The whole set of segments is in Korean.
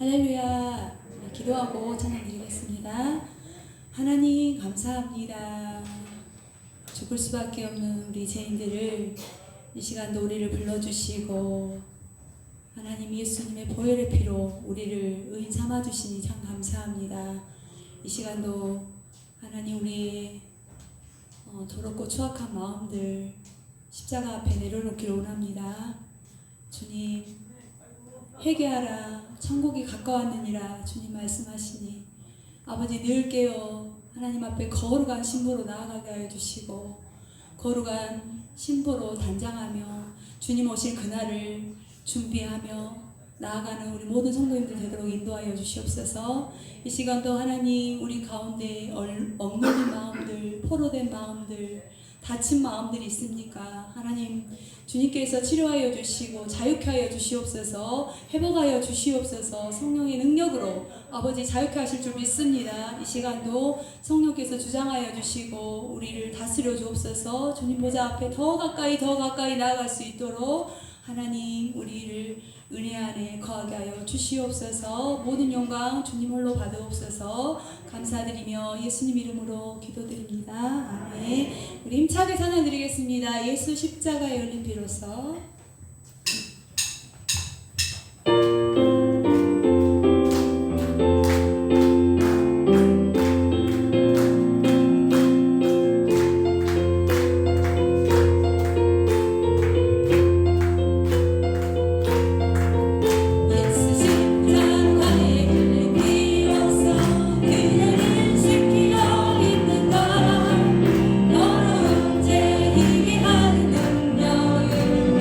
할렐루야. 기도하고 찬양 드리겠습니다. 하나님 감사합니다. 죽을 수밖에 없는 우리 죄인들을 이 시간도 우리를 불러주시고 하나님 예수님의 보혈의 피로 우리를 의인 삼아주시니 참 감사합니다. 이 시간도 하나님 우리의 더럽고 추악한 마음들 십자가 앞에 내려놓기를 원합니다. 주님 회개하라 천국이 가까웠느니라 주님 말씀하시니 아버지 늘 깨어 하나님 앞에 거룩한 신부로 나아가게 하여 주시고 거룩한 신부로 단장하며 주님 오실 그날을 준비하며 나아가는 우리 모든 성도님들 되도록 인도하여 주시옵소서. 이 시간도 하나님 우리 가운데 억눌린 마음들, 포로된 마음들, 다친 마음들이 있습니까? 하나님 주님께서 치료하여 주시고 자유케 하여 주시옵소서. 회복하여 주시옵소서. 성령의 능력으로 아버지 자유케 하실 줄 믿습니다. 이 시간도 성령께서 주장하여 주시고 우리를 다스려 주옵소서. 주님 보좌 앞에 더 가까이 나아갈 수 있도록 하나님 우리를 은혜 안에 거하게 하여 주시옵소서. 모든 영광 주님 홀로 받으옵소서. 감사드리며 예수님 이름으로 기도드립니다. 아멘. 우리 힘차게 찬양드리겠습니다. 예수 십자가에 열린 비로소.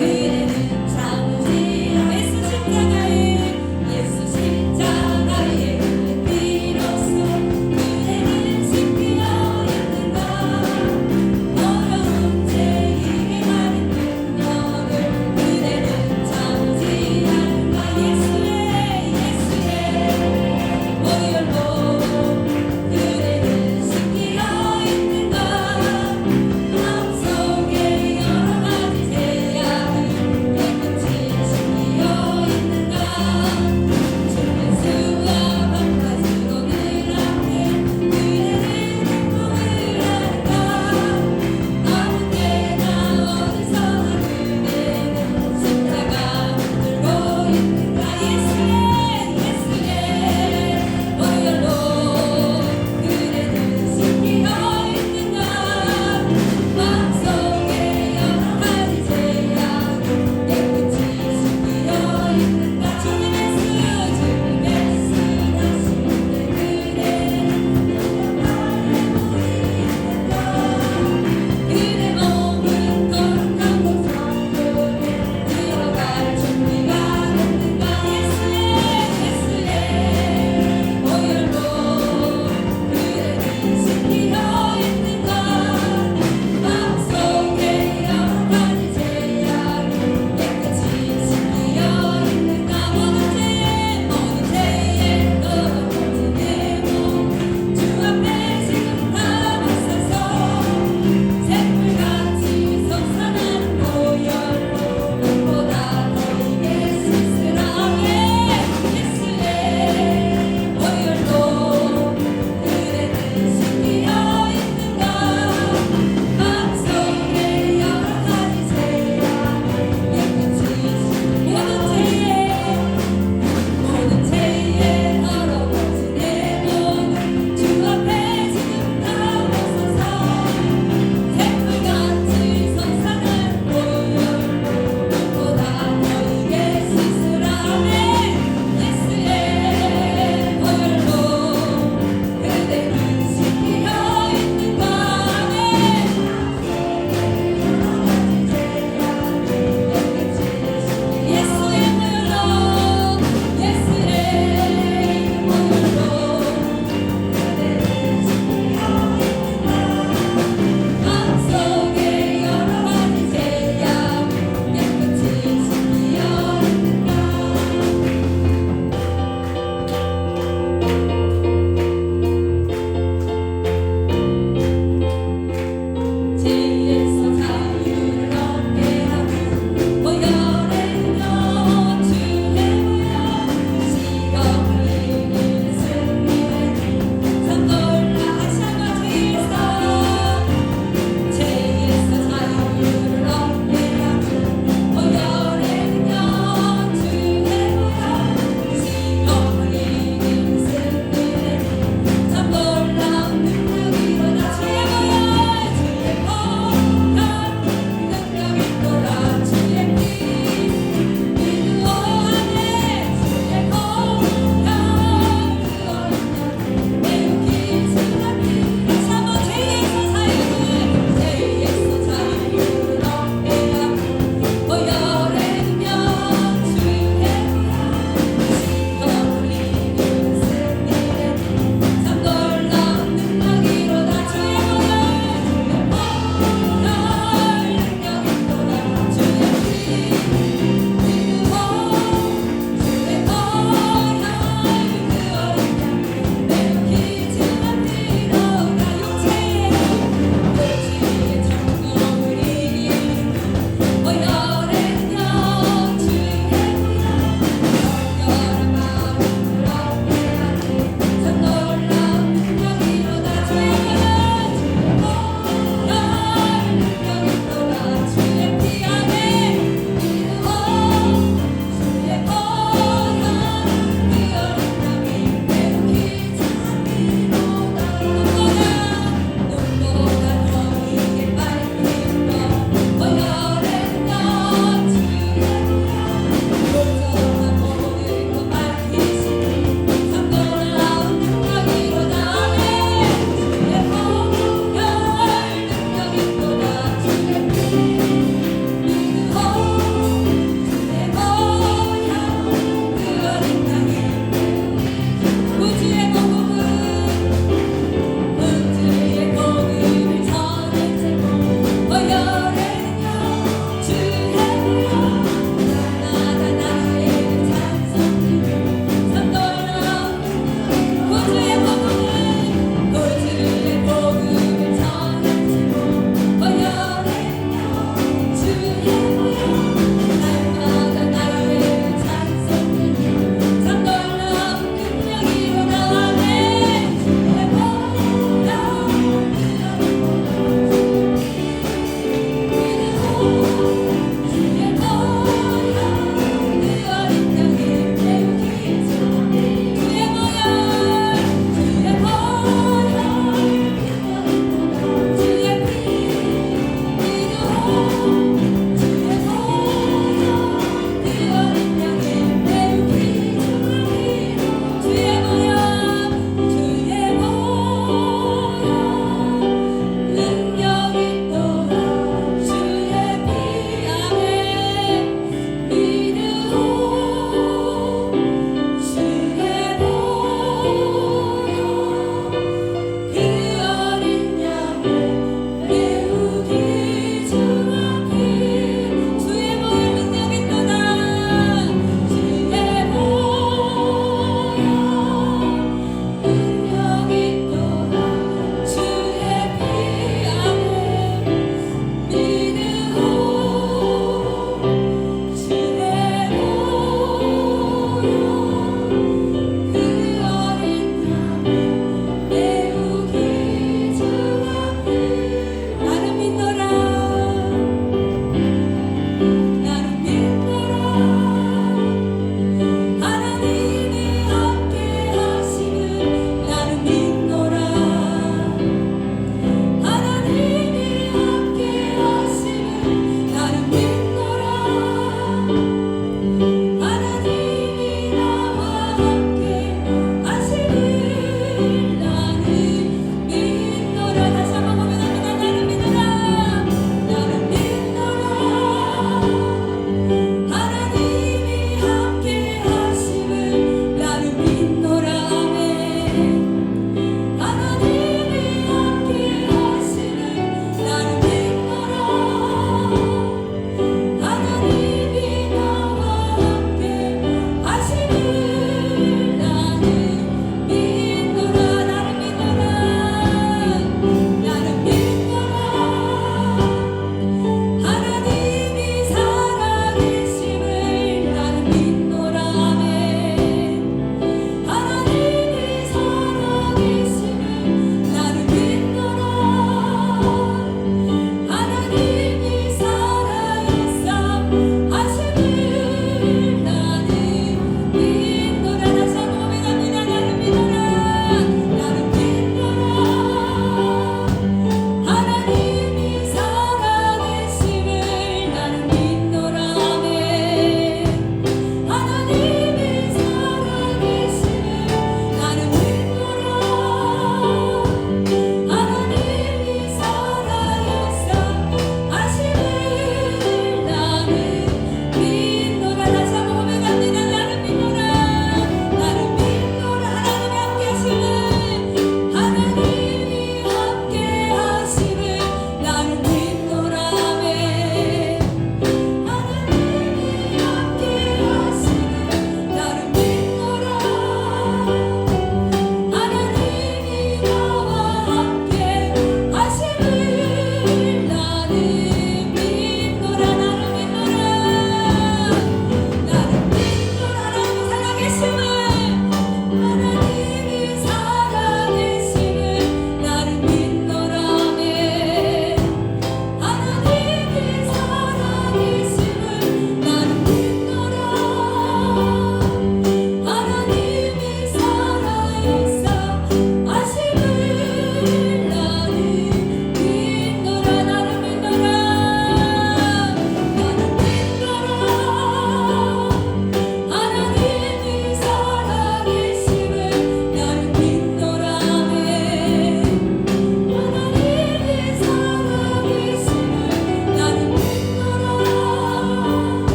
그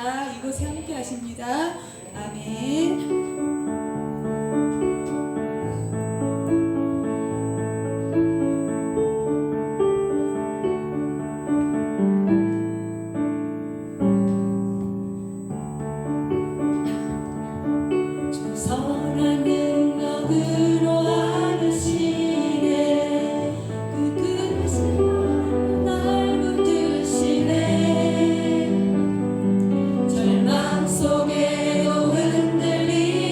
하십니다. 이곳에 함께 하십니다. 아멘. 선한 능력으로 하시네 그 뜻으로 날 붙드시네 절망 속에도 흔들리지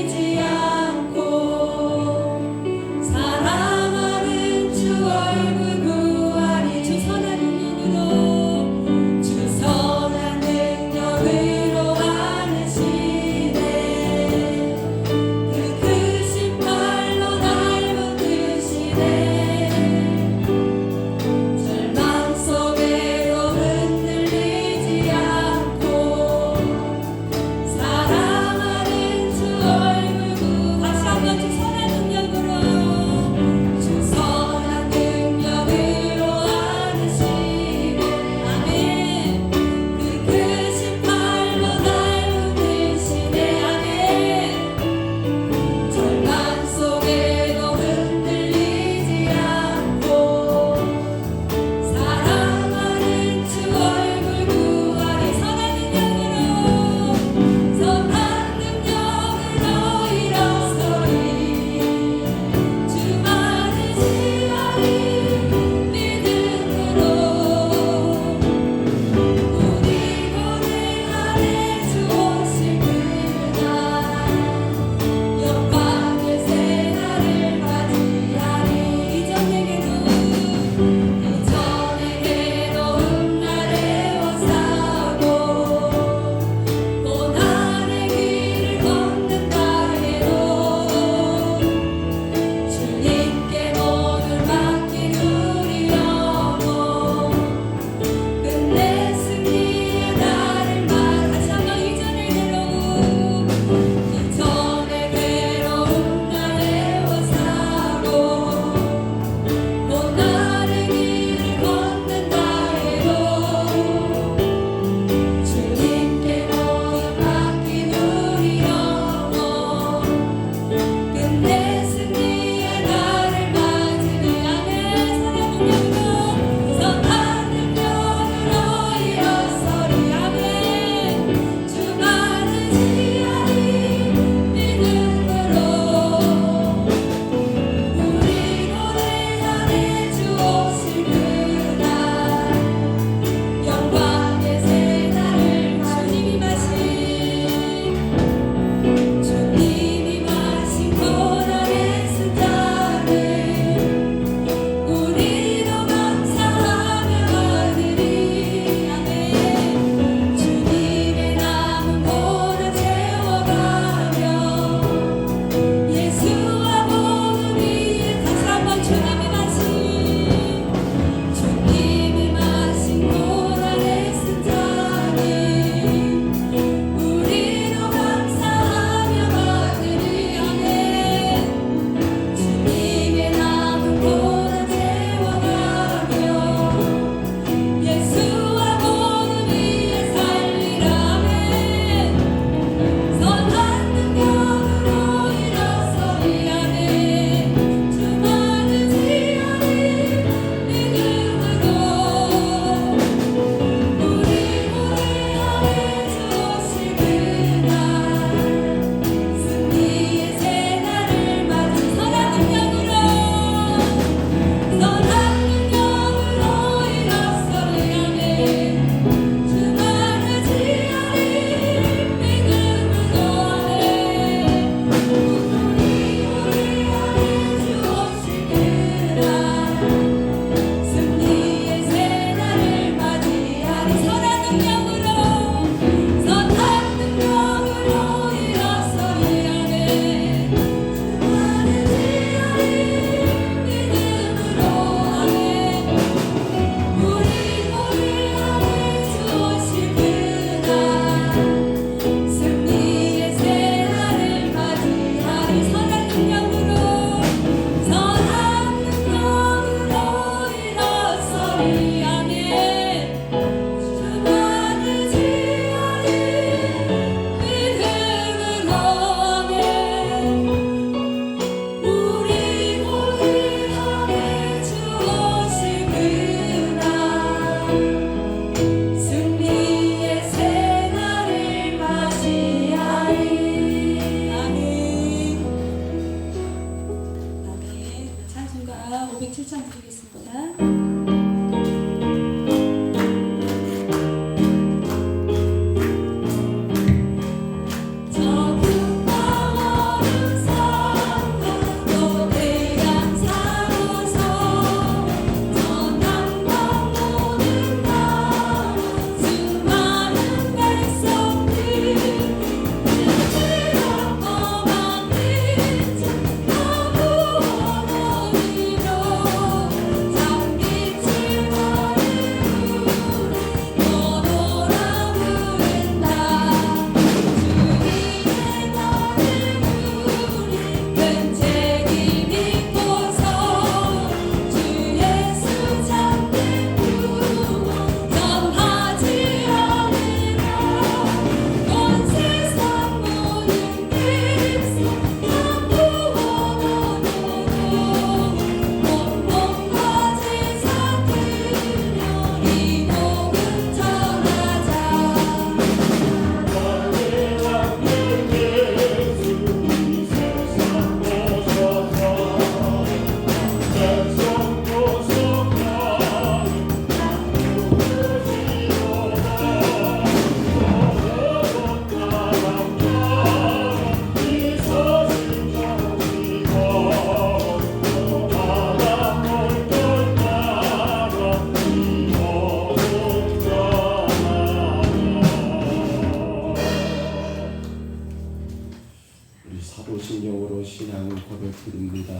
고백드립니다.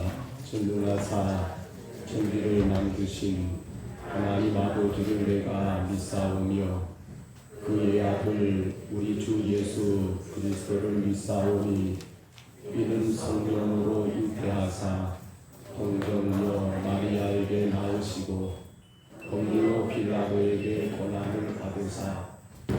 전능하사 천지를 만드신 하나님 아버지를 내가 믿사오며 그의 아들 우리 주 예수 그리스도를 믿사오니 이는 성령으로 잉태하사 동정녀 마리아에게 나으시고 본디오 빌라도에게 고난을 받으사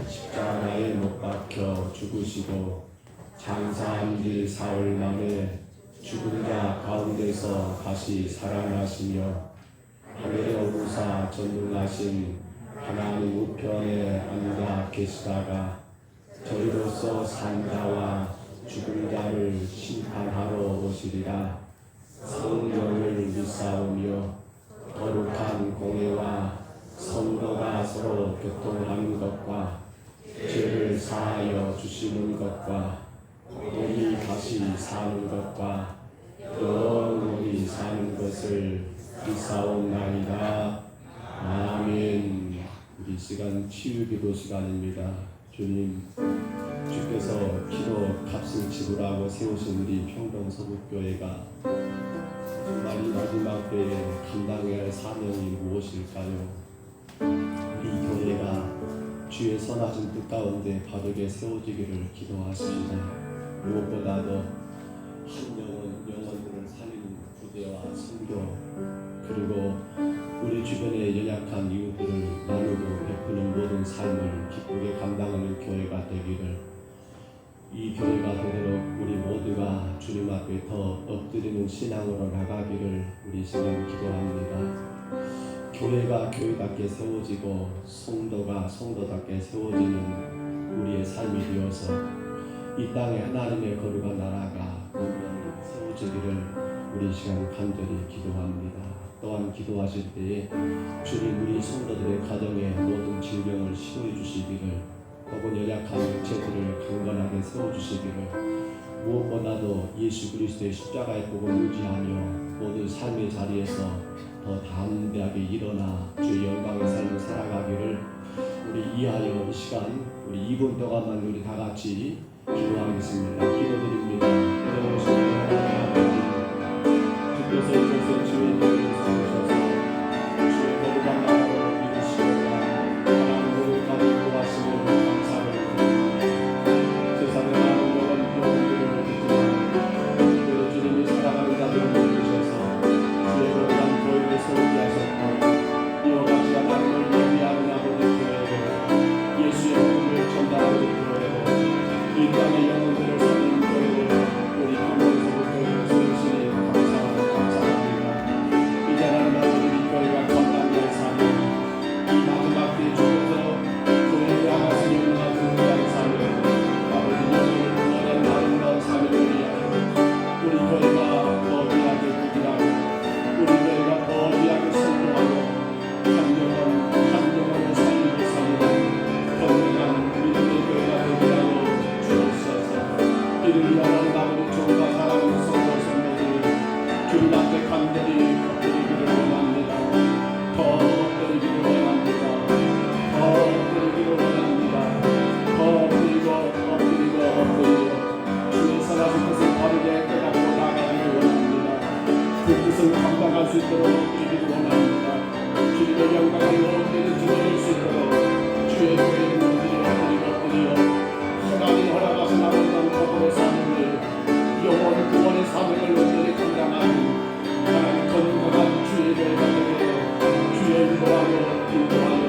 십자가에 못 박혀 죽으시고 장사한 지 사흘 만에 죽은 자 가운데서 다시 살아나시며 하늘에 오르사 전능하신 하나님 우편에 앉아 계시다가 저희로서 산 자와 죽은 자를 심판하러 오시리라. 성령을 믿사오며 거룩한 공회와 성도가 서로 교통하는 것과 죄를 사하여 주시는 것과 몸이 다시 사는 것과 영원히 사는 것을 믿사옵나이다. 아멘. 우리 시간 치유기도 시간입니다. 주님, 주께서 피로 값을 지불하고 세우신 우리 평동서북교회가 정말 이 마지막 때에 감당해야 할 사명이 무엇일까요? 우리 교회가 주의 선하신 뜻 가운데 바르게 세워지기를 기도하십시다. 무엇보다도 한 영혼들을 살리는 부대와 선교, 그리고 우리 주변의 연약한 이웃들을 나누고 베푸는 모든 삶을 기쁘게 감당하는 교회가 되기를, 이 교회가 되도록 우리 모두가 주님 앞에 더 엎드리는 신앙으로 나가기를 우리 시간 기도합니다. 교회가 교회답게 세워지고 성도가 성도답게 세워지는 우리의 삶이 되어서 이 땅에 하나님의 거룩한 나라가 분명히 세워지기를 우리 시간 간절히 기도합니다. 또한 기도하실 때에 주님 우리 성도들의 가정에 모든 질병을 치유해 주시기를, 혹은 연약한 육체들을 강건하게 세워주시기를, 무엇보다도 예수 그리스도의 십자가의 복을 의지하며 모든 삶의 자리에서 더 담대하게 일어나 주의 영광의 삶을 살아가기를 우리 이하여 이 시간 우리 2분 동안만 우리 다 같이 기도하겠습니다. 기도드립니다. 주께서 이곳에 주의 이름을 세우셔서 주의 거룩한 나라를 이루시고자 하나님 거룩하게 인도하시는 감사를 드립니다. 세상에 많은 영혼들을 듣지만 주님이 사랑하는 자들을 믿으셔서 주의 거룩한 교회를 세우게 하셨고, 이와 같이 하나님을 예비하는 아버지 교회로 예수의 복음을 전달하는 교회로 이 땅의 영혼들을 살리는 교회로 우리 평동서북교회를 세우시니 감사합니다. 이제 하나님 아버지 이 교회가 감당해야 할 사명, 이 마지막 때에 주셔서 교회를 향하신 영혼과 등장하는 사명, 아버지 영혼을 구원하는 아름다운 사명을 위하여 우리 교회가 더 귀하게 부지하고 우리 교회가 더 귀하게 성공하고 한 영혼을 살리는 건강한 믿음의 교회가 되게 하여 주옵소서. 이를 위하여 아버지 종과 사랑하는 성도 성도들이 주님 앞에 간절히 엎드리기를 원합니다. 더 엎드리기를 원합니다. 더 엎드리기를 원합니다. 더 엎드리고 주의 선하신 것을 바르게 깨닫고 나가기를 원합니다. 그 뜻을 감당할 수 있도록 주기를 원합니다. 주님의 영광을 온전히 드러낼 수 있도록 주의 교회의 문들이 엎드려 하나님 허락하신 아름다운 복음의 사명을, 영혼 구원의 사명을 온전히 감당하는 하나님 건강한 주의 교회가 되게 주의 인도하여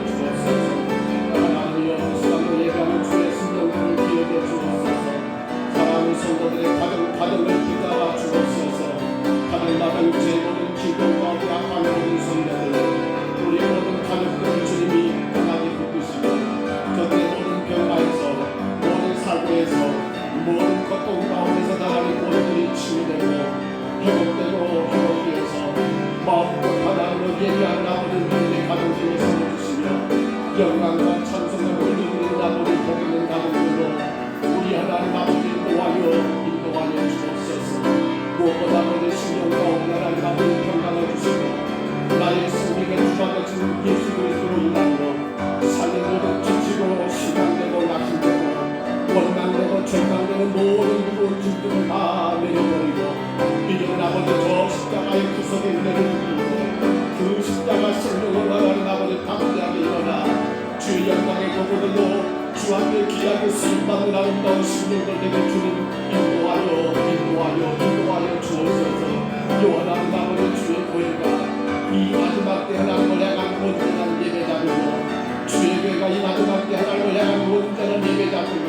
주옵소서. 하나님이여 시간을 예배하는 주의 신령들을 기억해 주옵소서. 사랑하는 성도들의 가정을 기다려 주옵소서. 하늘마다 육체의 모든 질병과 약한 모든 성도들, 우리 모든 가족들을 주님이 강하게 붙드시고 저들의 모든 병화에서 모든 사고에서 모든 고통 가운데서 나라는 모든들이 치유되고 회복되어서 마음껏 하나님을 예배하는 아버지 믿음의 가정들을 세워주시며 영광과 찬송을 올리는 아버지 복 있는 가정들로 우리 하나님 아버지 인도하여 주옵소서. 무엇보다 아버지 신령과 온전한 아버지 평강을 주시고 나의 생명의 주가 되신 예수 그리스도로 인하여 삶의 모든 지치고 시간되고 낙심되고 원망되고 절망되는 모든 무거운 짐들을 다 내려버리고 이제는 아버지 저 십자가의 구석에 은혜를 누리고 그 십자가 성령을 하나님 아버지 담대하게 일어나 주의 영광의 도구들로 주 앞에 귀하게 쓰임받는 아름다운 심령들 되게 주님 인도하여 주옵소서. 요한하는 아버지 주의 교회가 이 마지막 때 하나님을 향한 온전한 예배자들로 주의 교회가 이 마지막 때 하나님을 향한 온전한 예배자들로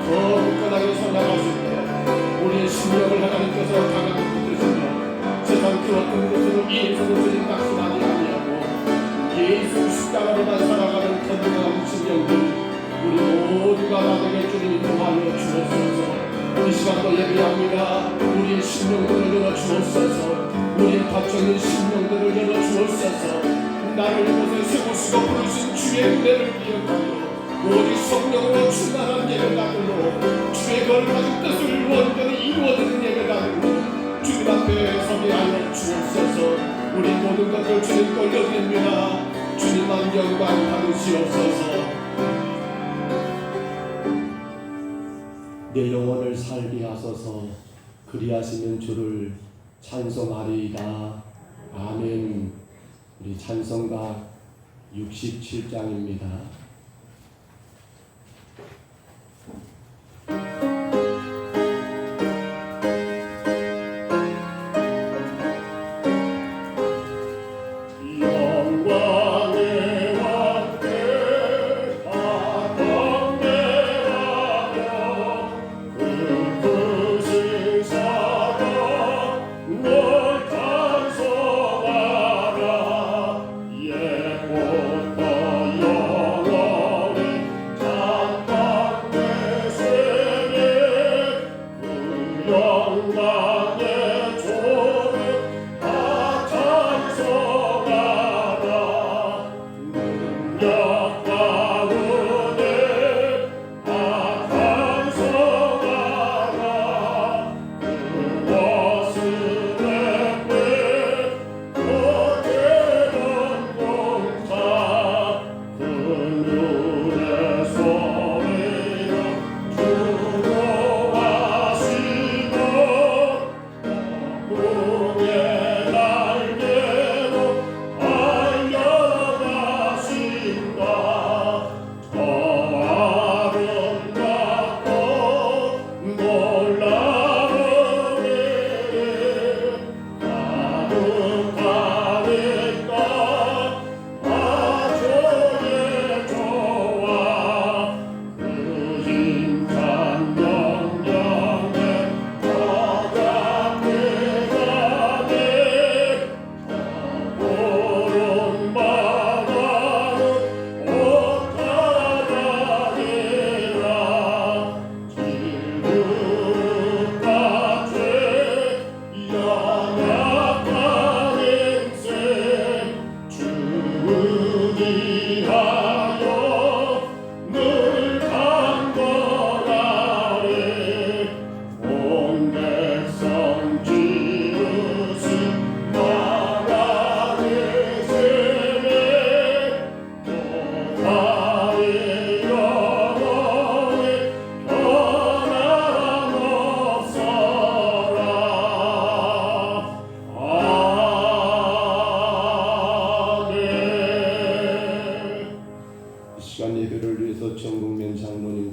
더 굳건하게 서나갈 수 있도록 우리의 심령을 하나님께서 강하게 붙드시며 세상 그 어떤 곳으로 예수를 생각하지 아니하고 예수 십자가로만 살아가는 건강한 심령들 우리 모두가 나에게 주님 인도하여 주옵소서. 이 시간도 예배합니다. 우리의 심령들을 열어 주옵소서. 우리의 닫혀있는 심령들을 열어 주옵소서. 나를 이곳에 세우시고 부르신 주의 은혜를 기억하여 오직 성령으로 충만한 예배자들로 주의 거룩한 뜻을 온전히 이루어지는 예배자들로 주님 앞에 서게 하여 주옵소서. 우리 모든 것들 주님 돌려드립니다. 주님만 영광 받으시옵소서. 내 영혼을 살게 하소서. 그리하시면 주를 찬송하리이다. 아멘. 우리 찬송가 67장입니다.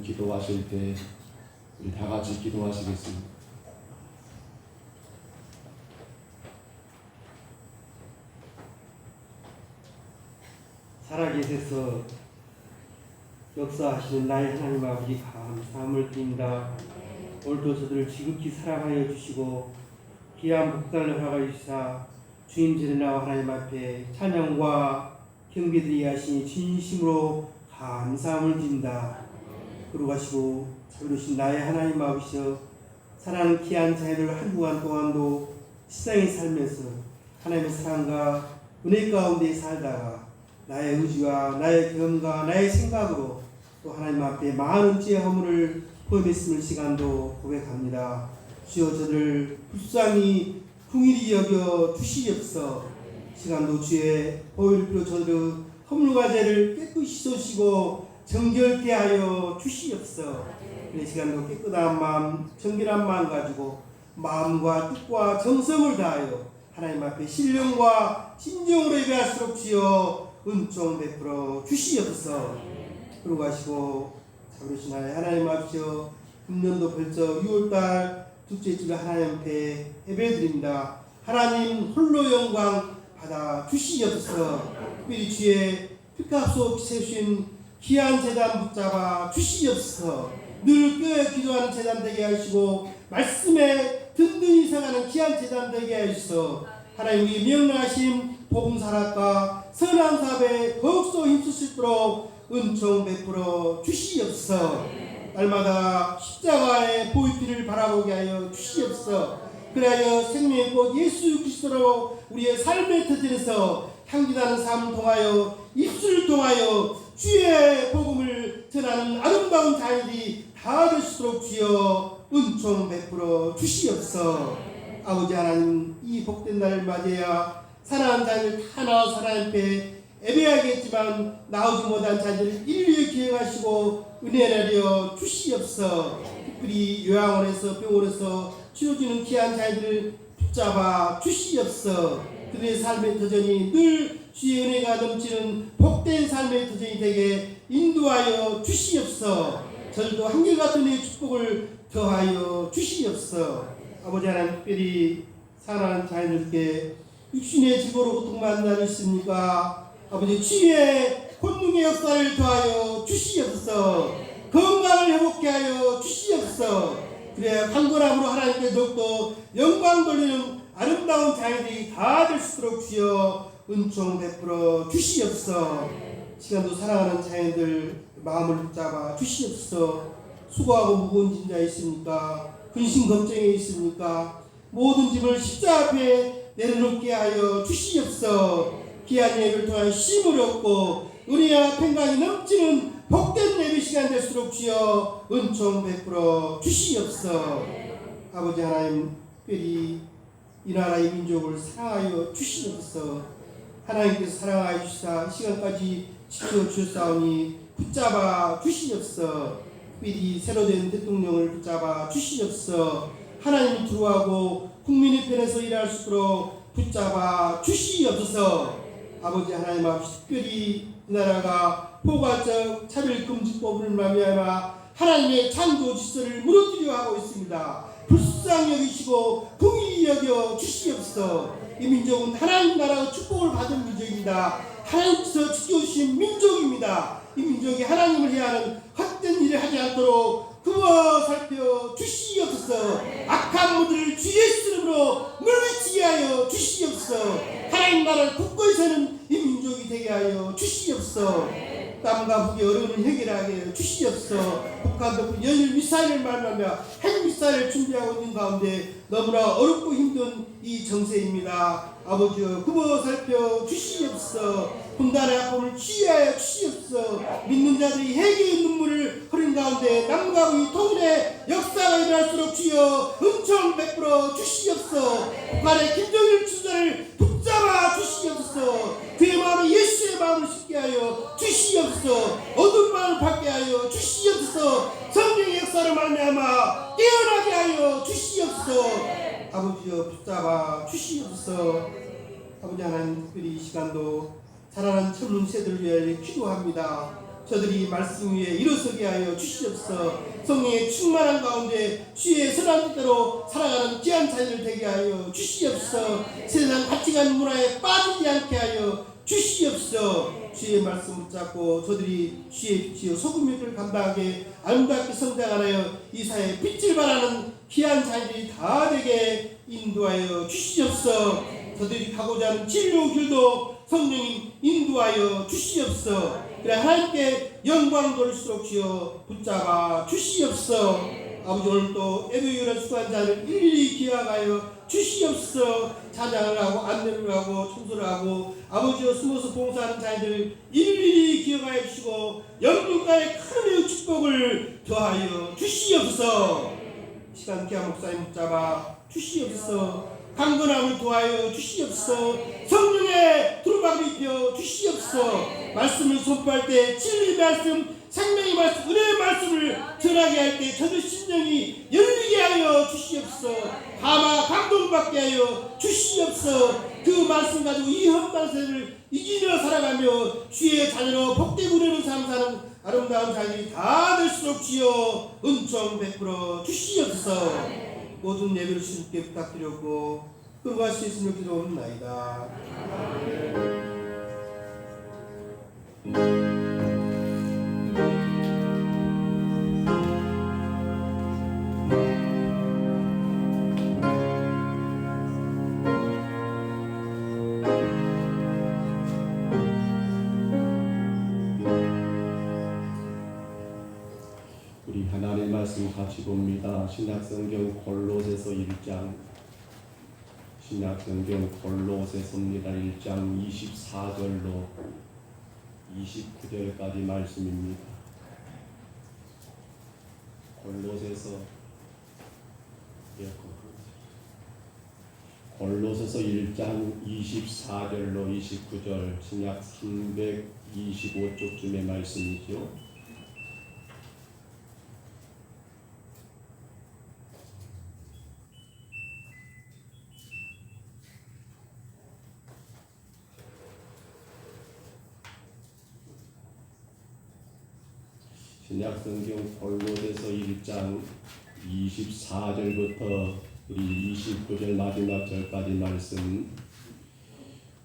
기도하실 때 우리 다 같이 기도하시겠습니다. 살아계셔서 역사하시는 나의 하나님 아버지 감사함을 드립니다. 오늘도 저들을 지극히 사랑하여 주시고 귀한 목단을 허락하여 주시사 주님 전에 나와 하나님 앞에 찬양과 경배드리게 하시니 진심으로 감사함을 드립니다. 그러가시고 참으신 나의 하나님 아버지여 사랑하는 귀한 자녀들 한 주간 동안도 세상에 살면서 하나님의 사랑과 은혜 가운데 살다가 나의 의지와 나의 경험과 나의 생각으로 또 하나님 앞에 많은 죄의 허물을 포함했음을 시간도 고백합니다. 주여 저를 불쌍히 긍휼히 여겨 주시옵소서. 시간도 주의 보혈을 빌어 저들의 허물과 죄를 깨끗이 씻으시고 정결케 하여 주시옵소서. 이 시간도 깨끗한 마음, 정결한 마음 가지고 마음과 뜻과 정성을 다하여 하나님 앞에 신령과 진정으로 예배할수록 주여 은총 베풀어 주시옵소서. 그러고 가시고 자부르신 하나님 앞이여 금년도 벌써 6월달 둘째 주일 하나님 앞에 예배드립니다. 하나님 홀로 영광 받아 주시옵소서. 특별히 주의 피값으로 세우신 귀한 제단 붙잡아 주시옵소서. 늘 끄에 기도하는 제단 되게 하시고 말씀에 든든히 생하는 귀한 제단 되게 하시소. 하나님 우리 명령하신 복음사락과 선한 사업에 더욱더 힘쓸 수 있도록 은총 베풀어 주시옵소서. 날마다 십자가의 보이피를 바라보게 하여 주시옵소서. 그리하여 생명의 꽃 예수 그리스도로 우리의 삶의 터전에서 향기나는 삶을 통하여 입술을 통하여 주의 복음을 전하는 아름다운 자녀들이 다 될 수 있도록 주여 은총 베풀어 주시옵소서. 아버지 하나님 이 복된 날을 맞이해야 사랑하는 자녀들 다 나와서 하나님 앞에 예배하겠지만 나오지 못한 자녀들을 일일이 기억하시고 은혜 내려 주시옵소서. 특별히 요양원에서 병원에서 치료주는 귀한 자녀들을 붙잡아 주시옵소서. 그들의 삶의 도전이 늘 주의 은혜가 넘치는 복된 삶의 도전이 되게 인도하여 주시옵소서. 저들도 한결같은 의 축복을 더하여 주시옵소서. 아버지 하나님 특별히 사랑하는 자녀들께 육신의 지고로 고통만 나누십니까? 아버지 주의 권능의 역사를 더하여 주시옵소서. 건강을 회복케 하여 주시옵소서. 그래야 강건함으로 하나님께 더욱더 영광 돌리는 아름다운 자녀들이 다 될 수 있도록 주여 은총 베풀어 주시옵소서. 시간도 사랑하는 자녀들 마음을 붙잡아 주시옵소서. 수고하고 무거운 짐자 있습니까? 근심 걱정이 있습니까? 모든 짐을 십자가 앞에 내려놓게 하여 주시옵소서. 귀한 예배를 통한 쉼을 얻고 은혜와 평강이 넘치는 복된 예배 시간 될수록 주여 은총 베풀어 주시옵소서. 아버지 하나님 특별히 이 나라의 민족을 사랑하여 주시옵소서. 하나님께서 사랑하여 주시사 시간까지 지켜주셨사오니 붙잡아 주시옵소서. 특별히 새로 된 대통령을 붙잡아 주시옵소서. 하나님이 두루하고 국민의 편에서 일할 수 있도록 붙잡아 주시옵소서. 아버지 하나님 앞에 특별히 이 나라가 포괄적 차별금지법을 말미암아 하나님의 창조 질서를 무너뜨려 하고 있습니다. 불쌍히 여기시고 긍휼히 여겨 주시옵소서. 이 민족은 하나님 나라의 축복을 받은 민족입니다. 하나님께서 지켜주신 민족입니다. 이 민족이 하나님을 해야 하는 헛된 일을 하지 않도록 그거 살펴 주시옵소서. 악한 무들을 주 예수 이름으로 물리치게 하여 주시옵소서. 하나님 나라를 굳건히 서는 이 민족이 되게 하여 주시옵소서. 땀과 북의 어려움을 해결하게 하여 주시옵소서. 북한도 연일 미사일을 말하며 핵 미사일을 준비하고 있는 가운데 너무나 어렵고 힘든 이 정세입니다. 아버지여 그거 살펴 주시옵소서. 분단의 아픔을 치유하여 주시옵소서. 믿는 자들이 회개의 눈물을 흐린 가운데 남과 북이 통일의 역사가 일어날수록 주여 은총 베풀어 주시옵소서. 북한의 김정일 주자를 붙잡아 주시옵소서. 그의 마음에 예수의 마음을 싣게 하여 주시옵소서. 어두운 마음을 받게 하여 주시옵소서. 성령의 역사를 말미암아 깨어나게 하여 주시옵소서. 아버지여 붙잡아 주시옵소서. 아버지 하나님 특별히 이 시간도 자라는 젊은 세대를 위하여 기도합니다. 저들이 말씀 위에 일어서게 하여 주시옵소서. 성령의 충만한 가운데 주의 선한 뜻대로 살아가는 귀한 자녀를 되게 하여 주시옵소서. 세상 가치관 문화에 빠지지 않게 하여 주시옵소서. 주의 말씀 붙잡고 저들이 주의 빛이요 소금의 빛을 감당하게 아름답게 성장하여 이 사회에 빛을 발하는 귀한 자녀들이 다 되게 인도하여 주시옵소서. 저들이 가고자 하는 진리의 길도 성령님 인도하여 주시옵소서. 그래 하나님께 영광 돌릴수록 주여 붙잡아 주시옵소서. 아버지 오늘 또 예배유를 수고한 자를 일일이 기억하여 주시옵소서. 찬양을 하고 안내를 하고 청소를 하고 아버지여 숨어서 봉사하는 자들 일일이 기억하여 주시고 영국가의 큰 축복을 더하여 주시옵소서. 시간 귀한 목사님 붙잡아 주시옵소서. 강건함을 도하여 주시옵소서. 성령의 두루마기를 입혀 주시옵소서. 말씀을 선포할 때 진리의 말씀 생명의 말씀 은혜의 말씀을 전하게 할 때 저들 심령이 열리게 하여 주시옵소서. 가마 감동받게 하여 주시옵소서. 그 말씀 가지고 이 험단세를 이기며 살아가며 주의 자녀로 복되고 누리는 삶 사는 아름다운 자녀이 다 될수록 주여 은총 베풀어 주시옵소서. 모든 예배를 주님께 부탁드렸고 끌어갈 수 있으면 기도옵나이다. 우리 하나님의 말씀 같이 봅니다. 신약성경 골로새서 1장, 신약성경 골로새서입니다. 1장 24절로 29절까지 말씀입니다. 골로새서 1장 24절로 29절, 신약 325쪽쯤의 말씀이죠. 신약성경 골로새서 1장 24절부터 우리 29절 마지막 절까지 말씀,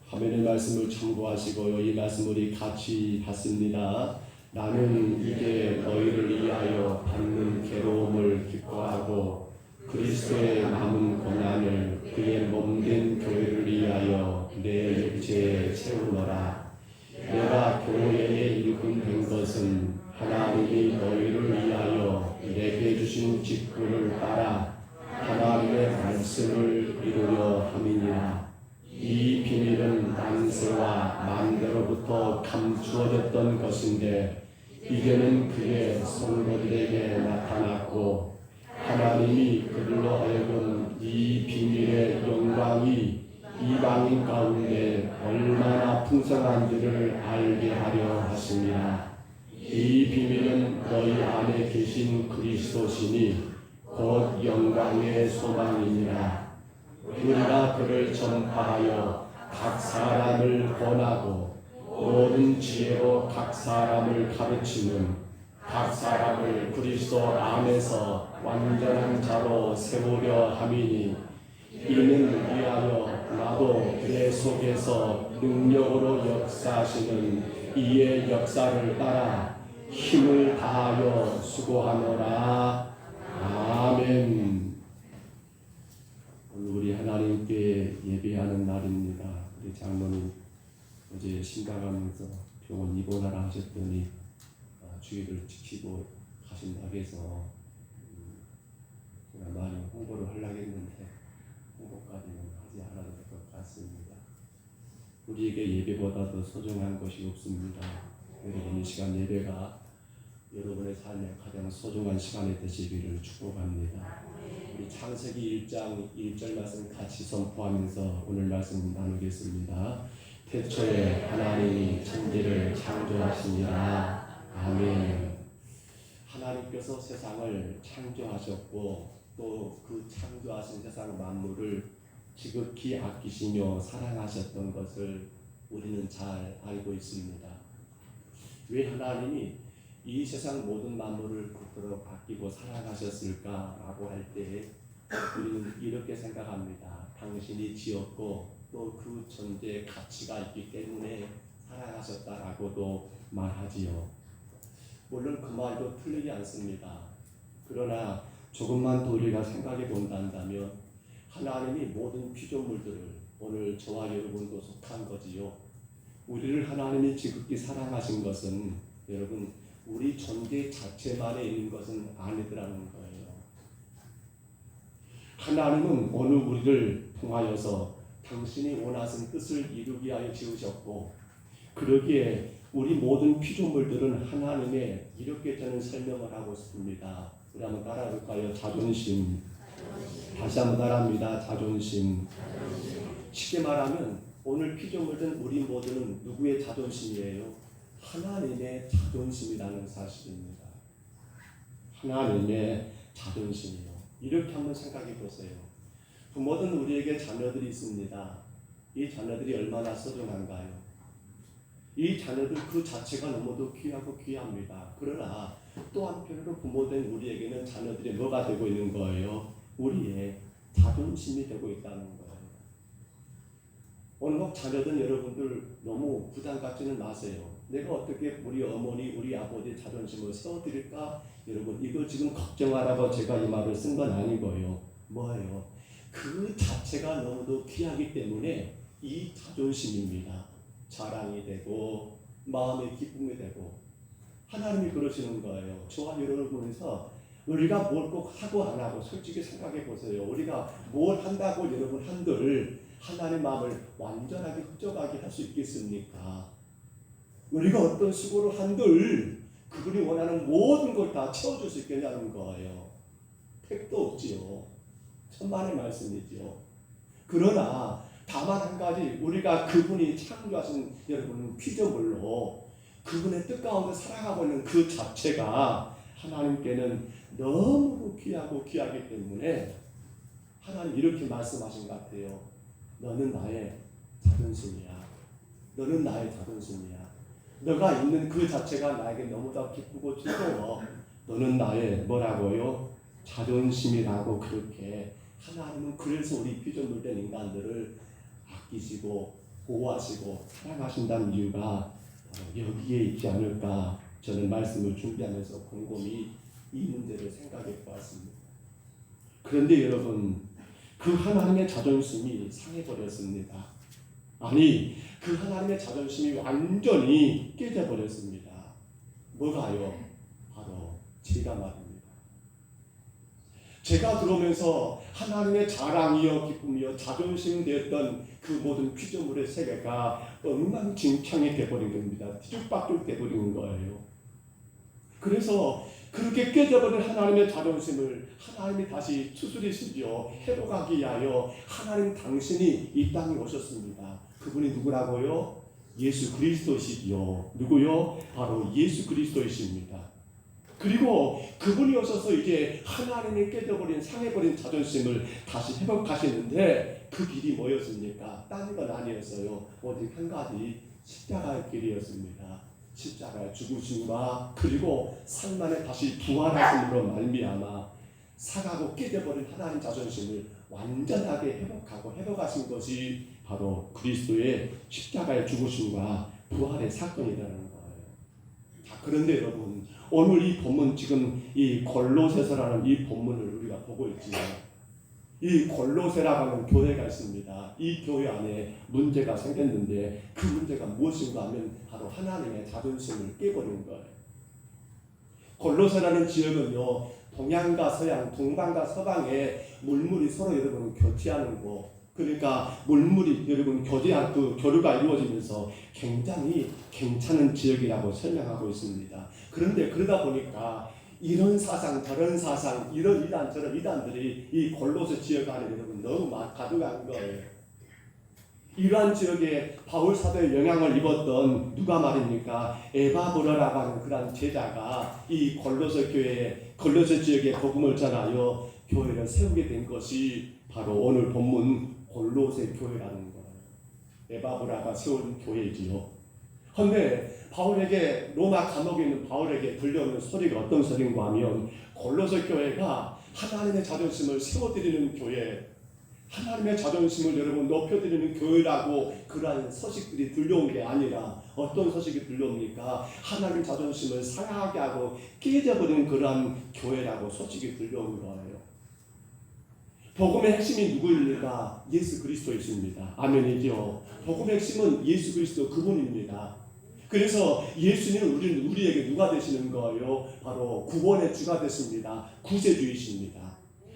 화면의 말씀을 참고하시고요. 이 말씀 우리 같이 받습니다. 나는 이제 너희를 위하여 받는 괴로움을 기뻐하고 그리스도의 남은 고난을 그의 몸된 교회를 위하여 내 육체에 채우노라. 내가 교회에 일꾼된 것은 하나님이 너희를 위하여 내게 주신 직분을 따라 하나님의 말씀을 이루려 함이니라. 이 비밀은 만세와 만대로부터 감추어졌던 것인데 이제는 그의 성도들에게 나타났고 하나님이 그들로 하여금 이 비밀의 영광이 이방인 가운데 얼마나 풍성한지를 알게 하려 하심이라. 이 비밀은 너희 안에 계신 그리스도시니 곧 영광의 소망이니라. 우리가 그를 전파하여 각 사람을 권하고 모든 지혜로 각 사람을 가르치는 각 사람을 그리스도 안에서 완전한 자로 세우려 함이니 이는 위하여 나도 그의 속에서 능력으로 역사하시는 이의 역사를 따라 힘을 다하여 수고하노라. 아멘. 오늘 우리 하나님께 예배하는 날입니다. 우리 장로님 어제 심각하면서 병원 입원하라 하셨더니 주의를 지키고 가신다고 해서 제가 많이 홍보를 하려고 했는데 홍보까지는 하지 않아도 될 것 같습니다. 우리에게 예배보다 더 소중한 것이 없습니다. 여러분 이 시간 예배가 여러분의 삶에 가장 소중한 시간이 되시기를 축복합니다. 우리 창세기 1장 1절 말씀 같이 선포하면서 오늘 말씀 나누겠습니다. 태초에 하나님이 천지를 창조하시니라. 아멘. 하나님께서 세상을 창조하셨고 또 그 창조하신 세상 만물을 지극히 아끼시며 사랑하셨던 것을 우리는 잘 알고 있습니다. 왜 하나님이 이 세상 모든 만물을 그토록 아끼고 사랑하셨을까라고 할 때 우리는 이렇게 생각합니다. 당신이 지었고 또 그 존재의 가치가 있기 때문에 사랑하셨다라고도 말하지요. 물론 그 말도 틀리지 않습니다. 그러나 조금만 더 우리가 생각해 본다면 하나님이 모든 피조물들을 오늘 저와 여러분도 속한 거지요. 우리를 하나님이 지극히 사랑하신 것은 여러분 우리 존재 자체만에 있는 것은 아니더라는 거예요. 하나님은 오늘 우리를 통하여서 당신이 원하신 뜻을 이루기 위하여 지으셨고 그러기에 우리 모든 피조물들은 하나님의 이렇게 저는 설명을 하고 싶습니다. 우리 한번 따라해볼까요? 자존심. 다시 한번 따라합니다. 자존심. 쉽게 말하면 오늘 피조물들은 우리 모두는 누구의 자존심이에요? 하나님의 자존심이라는 사실입니다. 하나님의 자존심이요. 이렇게 한번 생각해 보세요. 부모든 우리에게 자녀들이 있습니다. 이 자녀들이 얼마나 소중한가요? 이 자녀들 그 자체가 너무도 귀하고 귀합니다. 그러나 또 한편으로 부모된 우리에게는 자녀들이 뭐가 되고 있는 거예요? 우리의 자존심이 되고 있다는 거예요. 오늘 자녀들 여러분들 너무 부담 갖지는 마세요. 내가 어떻게 우리 어머니, 우리 아버지 자존심을 세워드릴까? 여러분 이걸 지금 걱정하라고 제가 이 말을 쓴 건 아니고요. 뭐예요? 그 자체가 너무도 귀하기 때문에 이 자존심입니다. 자랑이 되고 마음의 기쁨이 되고 하나님이 그러시는 거예요. 저와 여러분을 보면서 우리가 뭘 꼭 하고 안 하고 솔직히 생각해 보세요. 우리가 뭘 한다고 여러분 한들 하나님의 마음을 완전하게 흡족하게 할 수 있겠습니까? 우리가 어떤 수고를 한들 그분이 원하는 모든 걸 다 채워줄 수 있겠냐는 거예요. 택도 없지요. 천만의 말씀이지요. 그러나 다만 한 가지 우리가 그분이 창조하신 여러분 피조물로 그분의 뜻 가운데 살아가고 있는 그 자체가 하나님께는 너무 귀하고 귀하기 때문에 하나님 이렇게 말씀하신 것 같아요. 너는 나의 자존심이야. 너는 나의 자존심이야. 너가 있는 그 자체가 나에게 너무나 기쁘고 즐거워. 너는 나의 뭐라고요? 자존심이라고 그렇게 하나님은 그래서 우리 피조물된 인간들을 아끼시고 보호하시고 사랑하신다는 이유가 여기에 있지 않을까 저는 말씀을 준비하면서 곰곰이 이 문제를 생각해 보았습니다. 그런데 여러분 그 하나님의 자존심이 상해버렸습니다. 아니 그 하나님의 자존심이 완전히 깨져버렸습니다. 뭐가요? 바로 제가 말입니다. 제가 들어오면서 하나님의 자랑이여 기쁨이여 자존심 되었던 그 모든 피조물의 세계가 엉망진창이 되어버린 겁니다. 뒤죽박죽 되어버린 거예요. 그래서 그렇게 깨져버린 하나님의 자존심을 하나님이 다시 추스리시며 회복하기 위하여 하나님 당신이 이 땅에 오셨습니다. 그분이 누구라고요? 예수 그리스도시지요. 누구요? 바로 예수 그리스도이십니다. 그리고 그분이 오셔서 이제 하나님이 깨져버린 상해버린 자존심을 다시 회복하시는데 그 길이 뭐였습니까? 딴 건 아니었어요. 오직 한 가지 십자가의 길이었습니다. 십자가의 죽으심과 그리고 살만에 다시 부활하심으로 말미암아 상하고 깨져버린 하나님 자존심을 완전하게 회복하고 회복하신 것이 바로 그리스도의 십자가의 죽으심과 부활의 사건이라는 거예요. 자, 그런데 여러분 오늘 이 본문 지금 이 골로새서라는 이 본문을 우리가 보고 있지만 이 골로새라고 하는 교회가 있습니다. 이 교회 안에 문제가 생겼는데 그 문제가 무엇인가 하면 바로 하나님의 자존심을 깨버린 거예요. 골로새라는 지역은요 동양과 서양, 동방과 서방에 물물이 서로 여러분 교체하는 곳. 그러니까 물물이 여러분 교제한 그 교류가 이루어지면서 굉장히 괜찮은 지역이라고 설명하고 있습니다. 그런데 그러다 보니까 이런 사상 저런 사상 이런 이단 저런 이단들이 이 골로새 지역 안에 여러분 너무 가득한 거예요. 이러한 지역에 바울 사도의 영향을 입었던 누가 말입니까? 에바브라라고 하는 그런 제자가 이 골로새 교회에 골로새 지역에 복음을 전하여 교회를 세우게 된 것이 바로 오늘 본문 골로새 교회라는 거예요. 에바브라가 세운 교회지요. 그런데 바울에게 로마 감옥에 있는 바울에게 들려오는 소리가 어떤 소리인가 하면 골로새 교회가 하나님의 자존심을 세워드리는 교회, 하나님의 자존심을 여러분 높여드리는 교회라고 그러한 소식들이 들려온 게 아니라 어떤 소식이 들려옵니까? 하나님 자존심을 상하게 하고 깨져버리는 그러한 교회라고 소식이 들려온 거예요. 복음의 핵심이 누구입니까? 예수 그리스도이십니다. 아멘이죠. 복음의 핵심은 예수 그리스도 그분입니다. 그래서 예수님은 우리에게 누가 되시는 거예요? 바로 구원의 주가 되십니다. 구세주이십니다.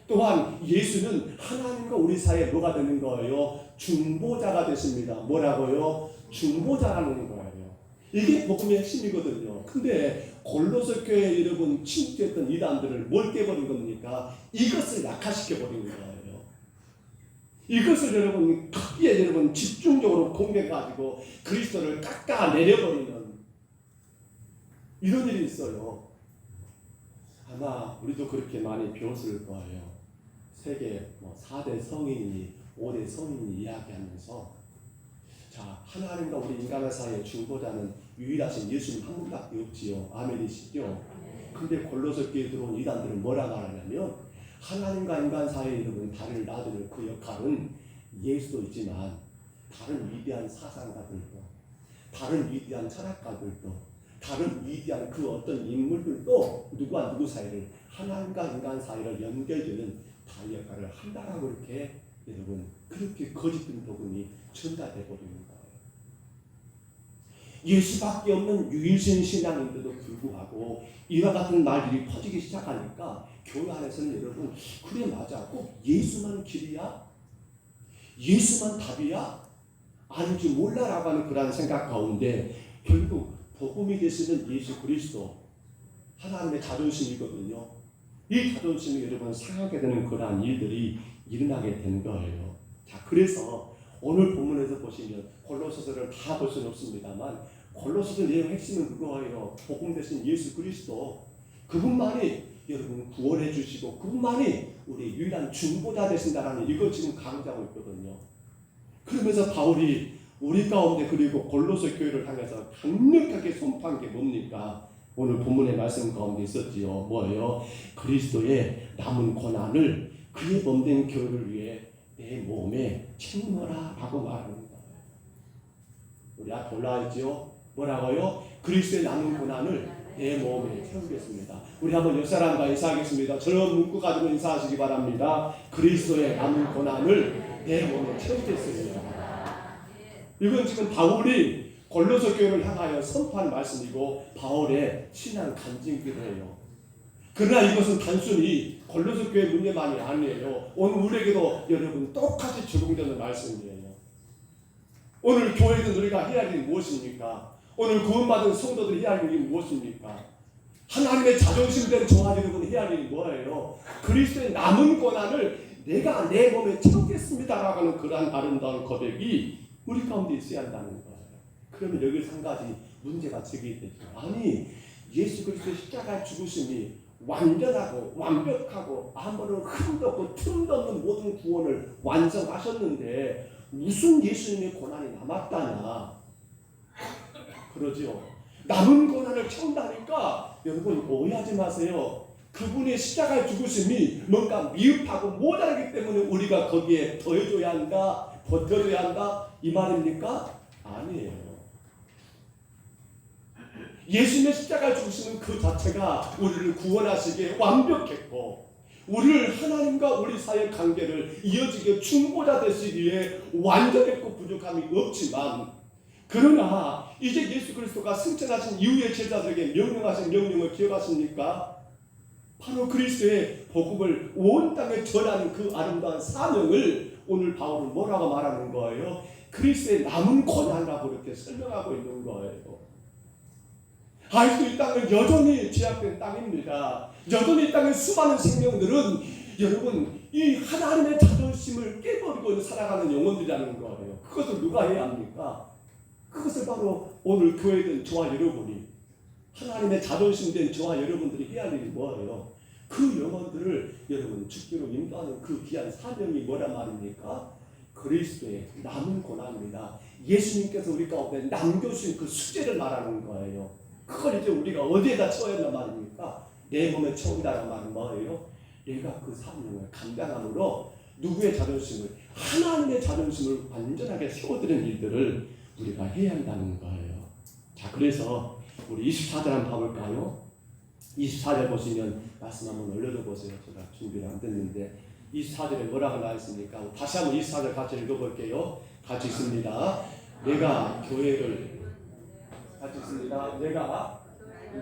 또한 예수는 하나님과 우리 사이에 뭐가 되는 거예요? 중보자가 되십니다. 뭐라고요? 중보자라는 거예요. 이게 복음의 핵심이거든요. 근데 골로새 교회 여러분 침투했던 이단들을 뭘 깨버린 겁니까? 이것을 약화시켜버린 거예요. 이것을 여러분 크게 여러분 집중적으로 공격해가지고 그리스도를 깎아내려버리는 이런 일이 있어요. 아마 우리도 그렇게 많이 배웠을 거예요. 세계 4대 성인이 5대 성인이 이야기하면서 자 하나님과 우리 인간의 사이의 중보자는 유일하신 예수님 한 분밖에 없지요. 아멘이시죠? 근데 골로새 교회에 들어온 이단들은 뭐라 말하냐면 하나님과 인간 사이에 여러분 다리를 놔주는 그 역할은 예수도 있지만 다른 위대한 사상가들도 다른 위대한 철학가들도 다른 위대한 그 어떤 인물들도 누구와 누구 사이를 하나님과 인간 사이를 연결되는 다른 역할을 한다라고 이렇게 여러분 그렇게 거짓된 복음이 전달돼 버리는 거예요. 예수밖에 없는 유일신 신앙인데도 불구하고 이와 같은 말들이 퍼지기 시작하니까 교회 안에서는 여러분 그래 맞아 꼭 예수만 길이야? 예수만 답이야? 아닌지 몰라라고 하는 그런 생각 가운데 결국 복음이 되시는 예수 그리스도 하나님의 자존심이거든요. 이 자존심이 여러분 상하게 되는 그러한 일들이 일어나게 된 거예요. 자, 그래서 오늘 본문에서 보시면 골로새서를 다 볼 수는 없습니다만 골로새서 내용 핵심은 그거예요. 복음 되신 예수 그리스도 그분만이 여러분 구원해 주시고 그분만이 우리 유일한 중보자 되신다라는 이걸 지금 강조하고 있거든요. 그러면서 바울이 우리 가운데 그리고 골로새 교회를 향해서 강력하게 선포한 게 뭡니까? 오늘 본문의 말씀 가운데 있었지요. 뭐예요? 그리스도의 남은 고난을 그의 몸된 교회를 위해 내 몸에 채우노라 라고 말하는 거예요. 우리 앞에 올라와있지요? 뭐라고요? 그리스도의 남은 고난을 내 몸에 채우겠습니다. 우리 한번 옆 사람과 인사하겠습니다. 저런 문구 가지고 인사하시기 바랍니다. 그리스도의 남은 고난을 내 몸에 채우겠습니다. 이건 지금 바울이 골로새 교회를 향하여 선포한 말씀이고 바울의 신앙 간증기도예요. 그러나 이것은 단순히 골로새 교회 문제만이 아니에요. 오늘 우리에게도 여러분 똑같이 적용되는 말씀이에요. 오늘 교회는 우리가 해야 할 일이 무엇입니까? 오늘 구원받은 성도들이 해야 할 일이 무엇입니까? 하나님의 자존심된 저와 여러분 해야 할 일이 뭐예요? 그리스도의 남은 고난을 내가 내 몸에 채우겠습니다라고 하는 그러한 아름다운 고백이 우리 가운데 있어야 한다는 거예요. 그러면 여기서 한 가지 문제가 제기되죠. 아니 예수 그리스도의 십자가의 죽으심이 완전하고 완벽하고 아무런 흠도 없고 틈도 없는 모든 구원을 완성하셨는데 무슨 예수님의 고난이 남았다냐? 그러죠. 남은 고난을 채운다니까 여러분 오해하지 마세요. 그분의 십자가의 죽으심이 뭔가 미흡하고 모자라기 때문에 우리가 거기에 더해줘야 한다, 버텨줘야 한다 이 말입니까? 아니에요. 예수님의 십자가의 죽으심은 그 자체가 우리를 구원하시기에 완벽했고 우리를 하나님과 우리 사이의 관계를 이어지게 중보자 되시기 위해 완전했고 부족함이 없지만 그러나 이제 예수 그리스도가 승천하신 이후의 제자들에게 명령하신 명령을 기억하십니까? 바로 그리스도의 복음을 온 땅에 전하는 그 아름다운 사명을 오늘 바울은 뭐라고 말하는 거예요? 그리스도의 남은 고난이라고 이렇게 설명하고 있는 거예요. 아직도 이 땅은 여전히 제약된 땅입니다. 여전히 이 땅의 수많은 생명들은 여러분 이 하나님의 자존심을 깨버리고 살아가는 영혼들이라는 거예요. 그것을 누가 해야 합니까? 그것을 바로 오늘 교회된 저와 여러분이 하나님의 자존심된 저와 여러분들이 해야 할 일이 뭐예요? 그 영혼들을 여러분 죽기로 인도하는 그 귀한 사명이 뭐란 말입니까? 그리스도의 남은 고난입니다. 예수님께서 우리 가운데 남겨주신 그 숙제를 말하는 거예요. 그걸 이제 우리가 어디에다 채워야 한단 말입니까? 내 몸에 채운다는 말은 뭐예요? 얘가 그 사명을 감당함으로 누구의 자존심을 하나님의 자존심을 완전하게 세워드리는 일들을 우리가 해야 한다는 거예요. 자, 그래서 우리 24절 한번 봐볼까요? 24절 보시면 말씀 한번 올려줘 보세요. 제가 준비를 안 됐는데 24절에 뭐라고 나와있습니까? 다시 한번 24절 같이 읽어볼게요. 같이 있습니다. 내가 교회를 같이 있습니다.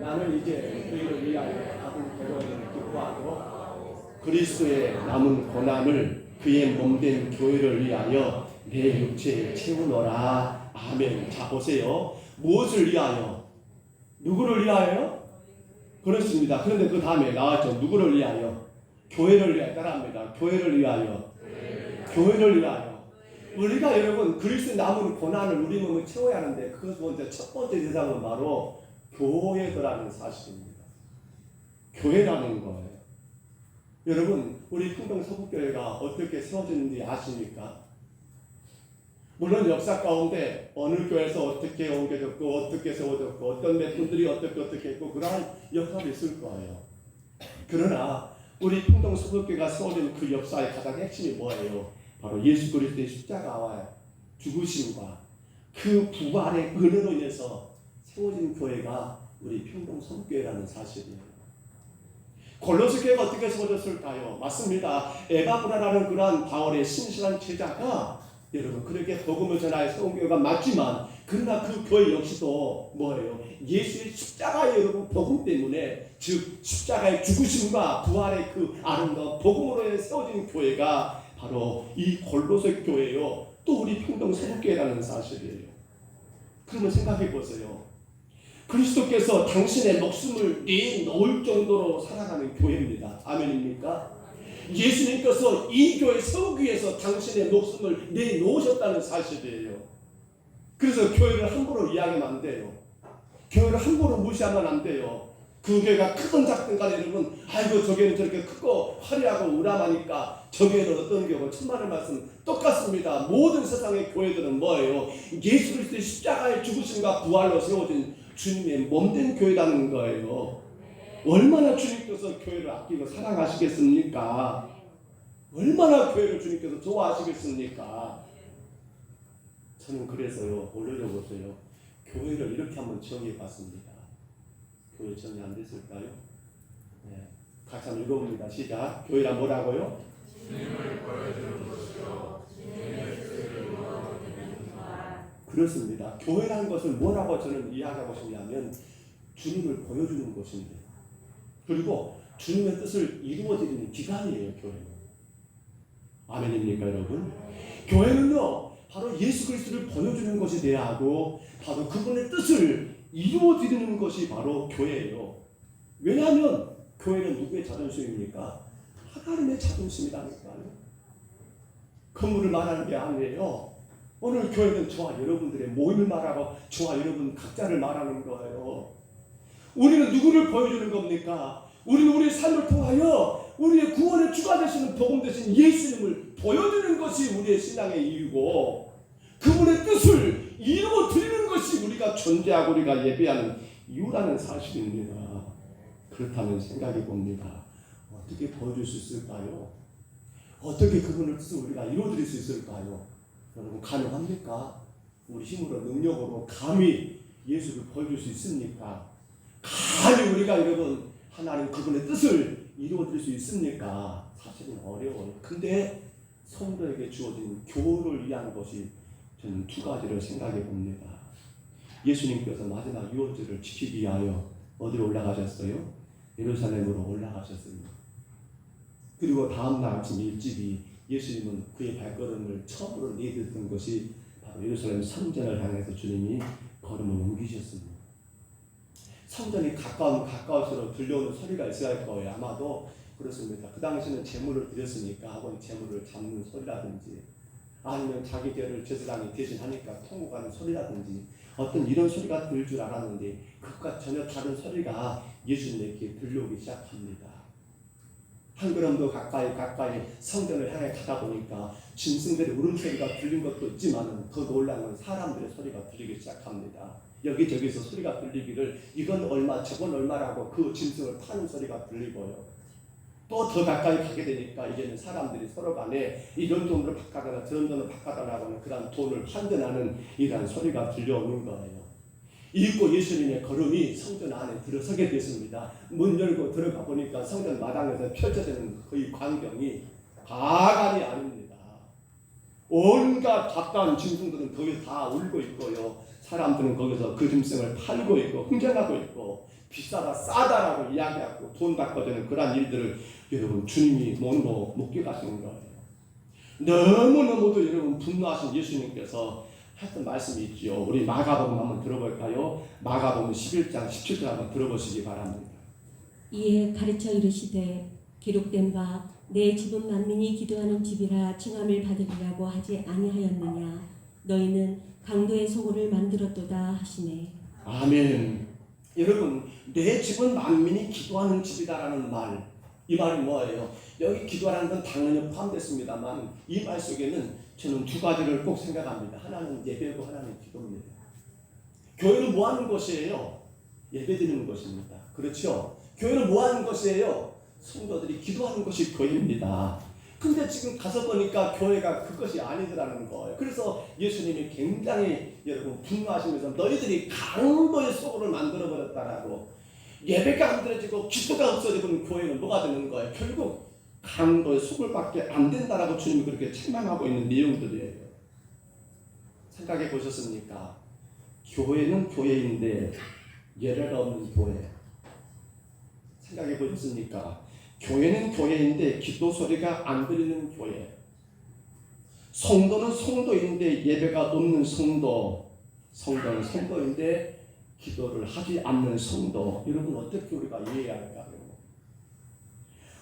나는 이제 교회를 위하여 받은 결혼을 기뻐하고 그리스도의 남은 고난을 그의 몸된 교회를 위하여 내 육체에 채우노라. 아멘. 자 보세요. 무엇을 위하여? 누구를 위하여? 그렇습니다. 그런데 그 다음에 나왔죠. 누구를 위하여? 교회를 위하여. 따라합니다. 교회를 위하여. 교회를 위하여. 우리가 여러분 그리스도의 남은 고난을 우리 몸에 채워야 하는데 그것 먼저 첫 번째 대상은 바로 교회더라는 사실입니다. 교회라는 거예요. 여러분, 우리 풍동서북교회가 어떻게 세워졌는지 아십니까? 물론 역사 가운데 어느 교회에서 어떻게 옮겨졌고 어떻게 세워졌고 어떤 분들이 어떻게 했고 그러한 역사도 있을 거예요. 그러나 우리 풍동서북교회가 세워진 그 역사의 가장 핵심이 뭐예요? 바로 예수 그리스도의 십자가와 죽으심과 그 부활의 은혜로 인해서 세워진 교회가 우리 평동서북교회라는 사실이에요. 골로새 교회가 어떻게 세워졌을까요? 맞습니다. 에바브라라는 그러한 바울의 신실한 제자가 여러분 그렇게 복음을 전하여 세운 교회가 맞지만 그러나 그 교회 역시도 뭐예요? 예수의 십자가의 여러분 복음 때문에 즉 십자가의 죽으심과 부활의 그 아름다운 복음으로 세워진 교회가 바로 이 골로새 교회요. 또 우리 평동서북교회라는 사실이에요. 그러면 생각해 보세요. 그리스도께서 당신의 목숨을 내놓을 정도로 살아가는 교회입니다. 아멘입니까? 예수님께서 이 교회 세우기 위해서 당신의 목숨을 내놓으셨다는 사실이에요. 그래서 교회를 함부로 이야기하면 안 돼요. 교회를 함부로 무시하면 안 돼요. 그 교회가 크든 작든 간에 여러분 아이고 저교회는 저렇게 크고 화려하고 우람하니까 저교회는 어떤 교회고 천만의 말씀 똑같습니다. 모든 세상의 교회들은 뭐예요? 예수 그리스도의 십자가의 죽으심과 부활로 세워진 주님의 몸된 교회라는 거예요. 얼마나 주님께서 교회를 아끼고 사랑하시겠습니까? 얼마나 교회를 주님께서 좋아하시겠습니까? 저는 그래서요 올려보세요. 교회를 이렇게 한번 정의해 봤습니다. 교회 정리 안 됐을까요? 네. 같이 한번 읽어봅니다. 시작. 교회란 뭐라고요? 주님을 보여주는 것이요 주님의 뜻을 이루어드리는 것. 그렇습니다. 교회라는 것을 뭐라고 저는 이야기하고 싶냐면 주님을 보여주는 것입니다. 그리고 주님의 뜻을 이루어드리는 기관이에요. 교회는. 아멘입니까 여러분? 교회는요 바로 예수 그리스도를 보여주는 것이 돼야 하고 바로 그분의 뜻을 이루어드리는 것이 바로 교회예요. 왜냐하면 교회는 누구의 자존심입니까? 하나님의 자존심이라니까요. 건물을 말하는 게 아니에요. 오늘 교회는 저와 여러분들의 모임을 말하고 저와 여러분 각자를 말하는 거예요. 우리는 누구를 보여주는 겁니까? 우리는 우리의 삶을 통하여 우리의 구원의 주가 되시는 복음 되신 예수님을 보여주는 것이 우리의 신앙의 이유고 그분의 뜻을 이루어드리는 것이 우리가 존재하고 우리가 예배하는 이유라는 사실입니다. 그렇다면 생각해 봅니다. 어떻게 보여줄 수 있을까요? 어떻게 그분의 뜻을 우리가 이루어드릴 수 있을까요? 여러분 가능합니까? 우리 힘으로 능력으로 감히 예수를 보여줄 수 있습니까? 감히 우리가 여러분 하나님 그분의 뜻을 이루어드릴 수 있습니까? 사실은 어려워요. 근데 성도에게 주어진 교훈을 위한 것이 저는 두 가지를 생각해 봅니다. 예수님께서 마지막 유월절을 지키기 위하여 어디로 올라가셨어요? 예루살렘으로 올라가셨습니다. 그리고 다음날 아침 일찍이 예수님은 그의 발걸음을 처음으로 내딛던 것이 바로 예루살렘 성전을 향해서 주님이 걸음을 옮기셨습니다. 성전이 가까울수록 들려오는 소리가 있어야 할 거예요. 아마도 그렇습니다. 그 당시는 제물을 드렸으니까 하고 제물을 잡는 소리라든지 아니면 자기 죄를 제사장이 대신하니까 통곡하는 소리라든지 어떤 이런 소리가 들릴 줄 알았는데 그것과 전혀 다른 소리가 예수님에게 들려오기 시작합니다. 한 걸음도 가까이 성전을 향해 가다 보니까 짐승들의 울음소리가 들린 것도 있지만 더 놀라운 건 사람들의 소리가 들리기 시작합니다. 여기저기서 소리가 들리기를 이건 얼마 저건 얼마라고 그 짐승을 파는 소리가 들리고요. 또 더 가까이 가게 되니까 이제는 사람들이 서로 간에 이런 돈으로 바꿔달라 저런 돈으로 바꿔달라고 하는 그런 돈을 환전하는 이런 소리가 들려오는 거예요. 이윽고 예수님의 걸음이 성전 안에 들어서게 됐습니다. 문 열고 들어가 보니까 성전 마당에서 펼쳐지는 그 광경이 가관이 아닙니다. 온갖 잡다한 짐승들은 거기서 다 울고 있고요. 사람들은 거기서 그 짐승을 팔고 있고 흥정하고 있고 비싸다 싸다라고 이야기하고 돈 바꿔주는 그런 일들을 여러분 주님이 몸으로 목격하시는 거예요. 너무너무도 여러분 분노하신 예수님께서 했던 말씀이 있죠. 우리 마가복음 한번 들어볼까요? 마가복음 11장 17절 한번 들어보시기 바랍니다. 이에 가르쳐 이르시되 기록된 바 내 집은 만민이 기도하는 집이라 칭함을 받으리라고 하지 아니하였느냐 너희는 강도의 소굴을 만들었도다 하시네. 아멘. 여러분 내 집은 만민이 기도하는 집이다라는 말 이 말이 뭐예요? 여기 기도하는 건 당연히 포함됐습니다만 이 말 속에는 저는 두 가지를 꼭 생각합니다. 하나는 예배고 하나는 기도입니다. 교회는 뭐 하는 것이에요? 예배드리는 것입니다. 그렇죠? 교회는 뭐 하는 것이에요? 성도들이 기도하는 것이 교회입니다. 근데 지금 가서 보니까 교회가 그것이 아니더라는 거예요. 그래서 예수님이 굉장히 여러분 분노하시면서 너희들이 강도의 속으로 만들어버렸다라고, 예배가 안 드려지고 기도가 없어지면 교회는 뭐가 되는 거예요? 결국 강도의 속을밖에 안 된다라고 주님이 그렇게 책망하고 있는 내용들이에요. 생각해 보셨습니까? 교회는 교회인데 예배가 없는 교회. 생각해 보셨습니까? 교회는 교회인데 기도 소리가 안 들리는 교회. 성도는 성도인데 예배가 없는 성도. 성도는 성도인데 기도를 하지 않는 성도. 여러분 어떻게 우리가 이해해야 할까요?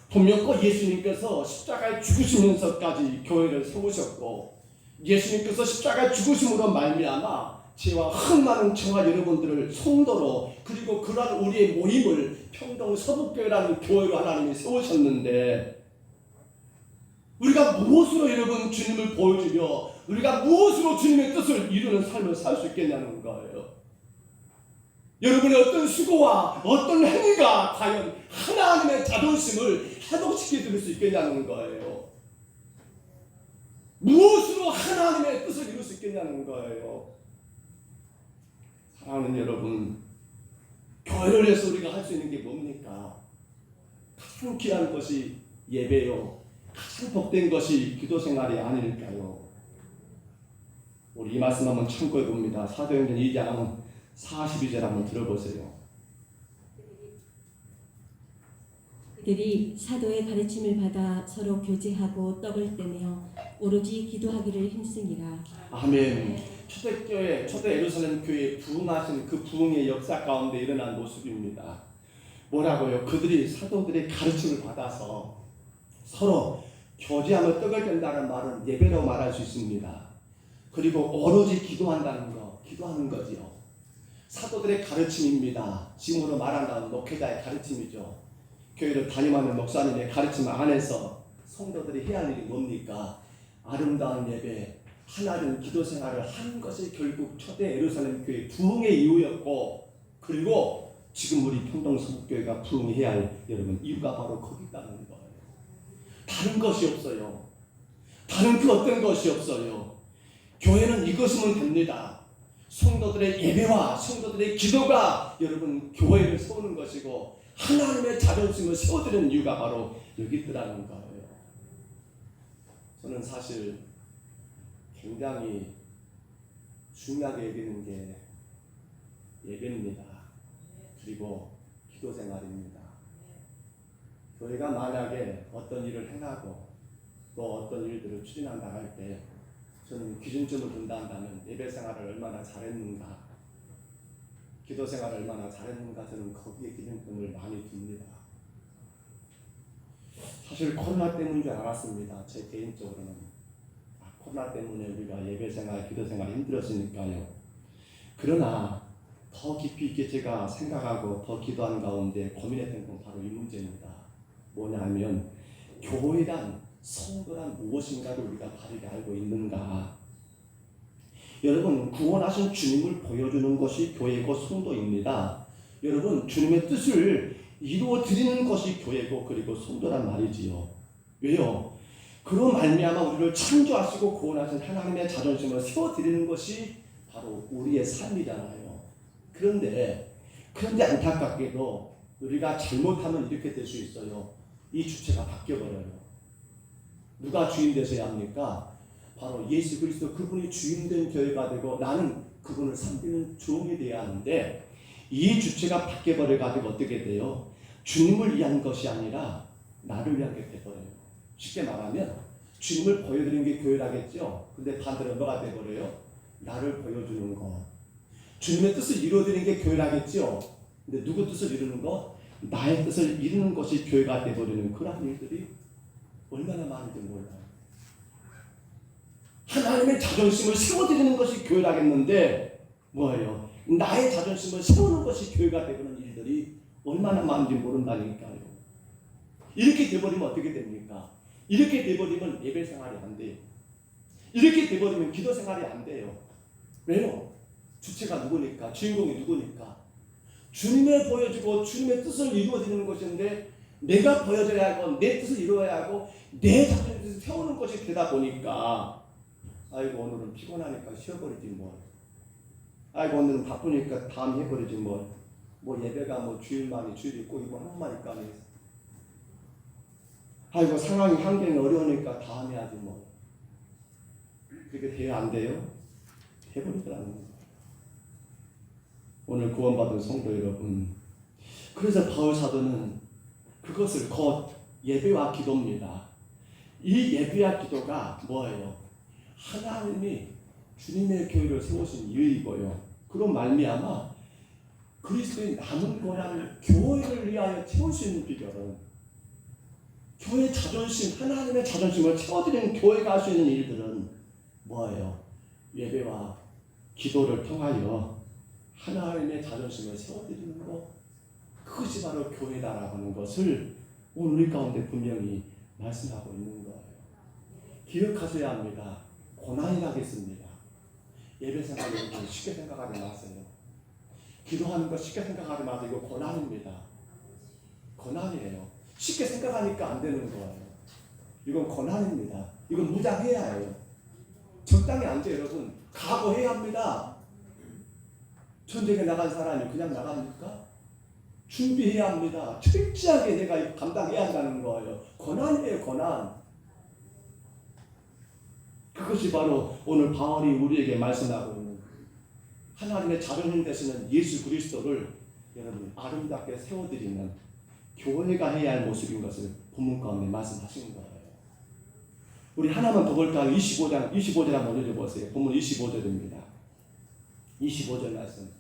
분명히 예수님께서 십자가에 죽으시면서까지 교회를 세우셨고, 예수님께서 십자가에 죽으심으로 말미암아 죄와 흠 많은 저와 여러분들을 성도로, 그리고 그러한 우리의 모임을 평동 서북교회라는 교회로 하나님이 세우셨는데, 우리가 무엇으로 여러분 주님을 보여주며 우리가 무엇으로 주님의 뜻을 이루는 삶을 살 수 있겠냐는 거예요. 여러분의 어떤 수고와 어떤 행위가 과연 하나님의 자존심을 회복시켜 드릴 수 있겠냐는 거예요. 무엇으로 하나님의 뜻을 이룰 수 있겠냐는 거예요. 사랑하는 여러분, 교회를 위해서 우리가 할 수 있는 게 뭡니까? 가장 귀한 것이 예배요, 가장 복된 것이 기도 생활이 아닐까요? 우리 이 말씀 한번 참고해 봅니다. 사도행전 2장 42절 한번 들어보세요. 그들이 사도의 가르침을 받아 서로 교제하고 떡을 떼며 오로지 기도하기를 힘쓰니라. 아멘. 초대교회, 초대 예루살렘 교회에 부흥하신 그 부흥의 역사 가운데 일어난 모습입니다. 뭐라고요? 그들이 사도들의 가르침을 받아서 서로 교제하며 떡을 뗀다는 말은 예배로 말할 수 있습니다. 그리고 오로지 기도한다는 거, 기도하는 거지요. 사도들의 가르침입니다. 지금으로 말한다면 목회자의 가르침이죠. 교회를 담임하는 목사님의 가르침 안에서 성도들이 해야 할 일이 뭡니까? 아름다운 예배, 하나님 기도 생활을 하는 것이 결국 초대 예루살렘 교회 부흥의 이유였고, 그리고 지금 우리 평동 서북교회가 부흥해야 할 여러분 이유가 바로 거기 있다는 거예요. 다른 것이 없어요. 다른 그 어떤 것이 없어요. 교회는 이것이면 됩니다. 성도들의 예배와 성도들의 기도가 여러분 교회를 세우는 것이고, 하나님의 자존심을 세워드리는 이유가 바로 여기 있더라는 거예요. 저는 사실 굉장히 중요하게 여기는 게 예배입니다. 그리고 기도 생활입니다. 교회가 만약에 어떤 일을 행하고 또 어떤 일들을 추진한다 할 때 저는 기준점을 둔다 한다면 예배 생활을 얼마나 잘했는가, 기도 생활을 얼마나 잘했는가, 저는 거기에 기준점을 많이 둡니다. 사실 코로나 때문인 줄 알았습니다. 제 개인적으로는. 코로나 때문에 우리가 예배 생활, 기도 생활이 힘들었으니까요. 그러나 더 깊이 있게 제가 생각하고 더 기도한 가운데 고민했던 건 바로 이 문제입니다. 뭐냐면 교회란, 성도란 무엇인가를 우리가 바르게 알고 있는가. 여러분, 구원하신 주님을 보여주는 것이 교회고 성도입니다. 여러분, 주님의 뜻을 이루어 드리는 것이 교회고 그리고 성도란 말이지요. 왜요? 그로 말미암아 우리를 창조하시고 구원하신 하나님의 자존심을 세워드리는 것이 바로 우리의 삶이잖아요. 그런데 안타깝게도 우리가 잘못하면 이렇게 될 수 있어요. 이 주체가 바뀌어버려요. 누가 주인 되셔야 합니까? 바로 예수 그리스도, 그분이 주인된 교회가 되고 나는 그분을 섬기는 종이 되어야 하는데, 이 주체가 바뀌어버려가지고 어떻게 돼요? 주님을 위한 것이 아니라 나를 위한 게 돼버려요. 쉽게 말하면 주님을 보여드리는 게 교회라겠죠. 근데 반대로 뭐가 돼버려요? 나를 보여주는 것. 주님의 뜻을 이루어드리는 게 교회라겠죠. 근데 누구 뜻을 이루는 것? 나의 뜻을 이루는 것이 교회가 돼버리는 그런 일들이 얼마나 많은지 몰라요. 하나님의 자존심을 세워드리는 것이 교회라겠는데 뭐예요? 나의 자존심을 세우는 것이 교회가 되는 일들이 얼마나 많은지 모른다니까요. 이렇게 돼버리면 어떻게 됩니까? 이렇게 돼버리면 예배 생활이 안 돼요. 이렇게 돼버리면 기도 생활이 안 돼요. 왜요? 주체가 누구니까? 주인공이 누구니까? 주님의 보여주고 주님의 뜻을 이루어지는 것인데 내가 보여줘야 하고 내 뜻을 이루어야 하고 내 자신의 뜻을 세우는 것이 되다 보니까 아이고 오늘은 피곤하니까 쉬어버리지 뭘. 아이고 오늘은 바쁘니까 다음 해버리지 뭘. 뭐 예배가 뭐 주일만이 주일 있고 이거 한 번만 있고 아니겠어. 아이고 상황이 환경이 어려우니까 다음에 하지 뭐. 그렇게 돼야 안 돼요? 해버리더라는 거예요. 오늘 구원받은 성도 여러분, 그래서 바울 사도는 그것을 곧 예배와 기도입니다. 이 예배와 기도가 뭐예요? 하나님이 주님의 교회를 세우신 이유이고요. 그런 말미암아 그리스도의 남은 고난을 교회를 위하여 채울 수 있는 비결은 교회 자존심, 하나님의 자존심을 채워드리는 교회가 할 수 있는 일들은 뭐예요? 예배와 기도를 통하여 하나님의 자존심을 세워드리는 것, 그것이 바로 교회다라고 하는 것을 오늘 우리 가운데 분명히 말씀하고 있는 거예요. 기억하셔야 합니다. 고난이 나겠습니다. 예배 생활을 쉽게 생각하지 마세요. 기도하는 거 쉽게 생각하지 마세요. 이거 고난입니다. 고난이에요. 쉽게 생각하니까 안 되는 거예요. 이건 고난입니다. 이건 무장해야 해요. 적당히 앉아요, 여러분. 각오해야 합니다. 전쟁에 나간 사람이 그냥 나갑니까? 준비해야 합니다. 철저하게 내가 감당해야 한다는 거예요. 고난이에요, 고난. 그것이 바로 오늘 바울이 우리에게 말씀하고 있는 하나님의 자존심 되시는 예수 그리스도를 여러분 아름답게 세워드리는 교회가 해야 할 모습인 것을 본문 가운데 말씀하신 거예요. 우리 하나만 더 볼까요? 25절 한번 읽어보세요. 본문 25절입니다. 25절 말씀.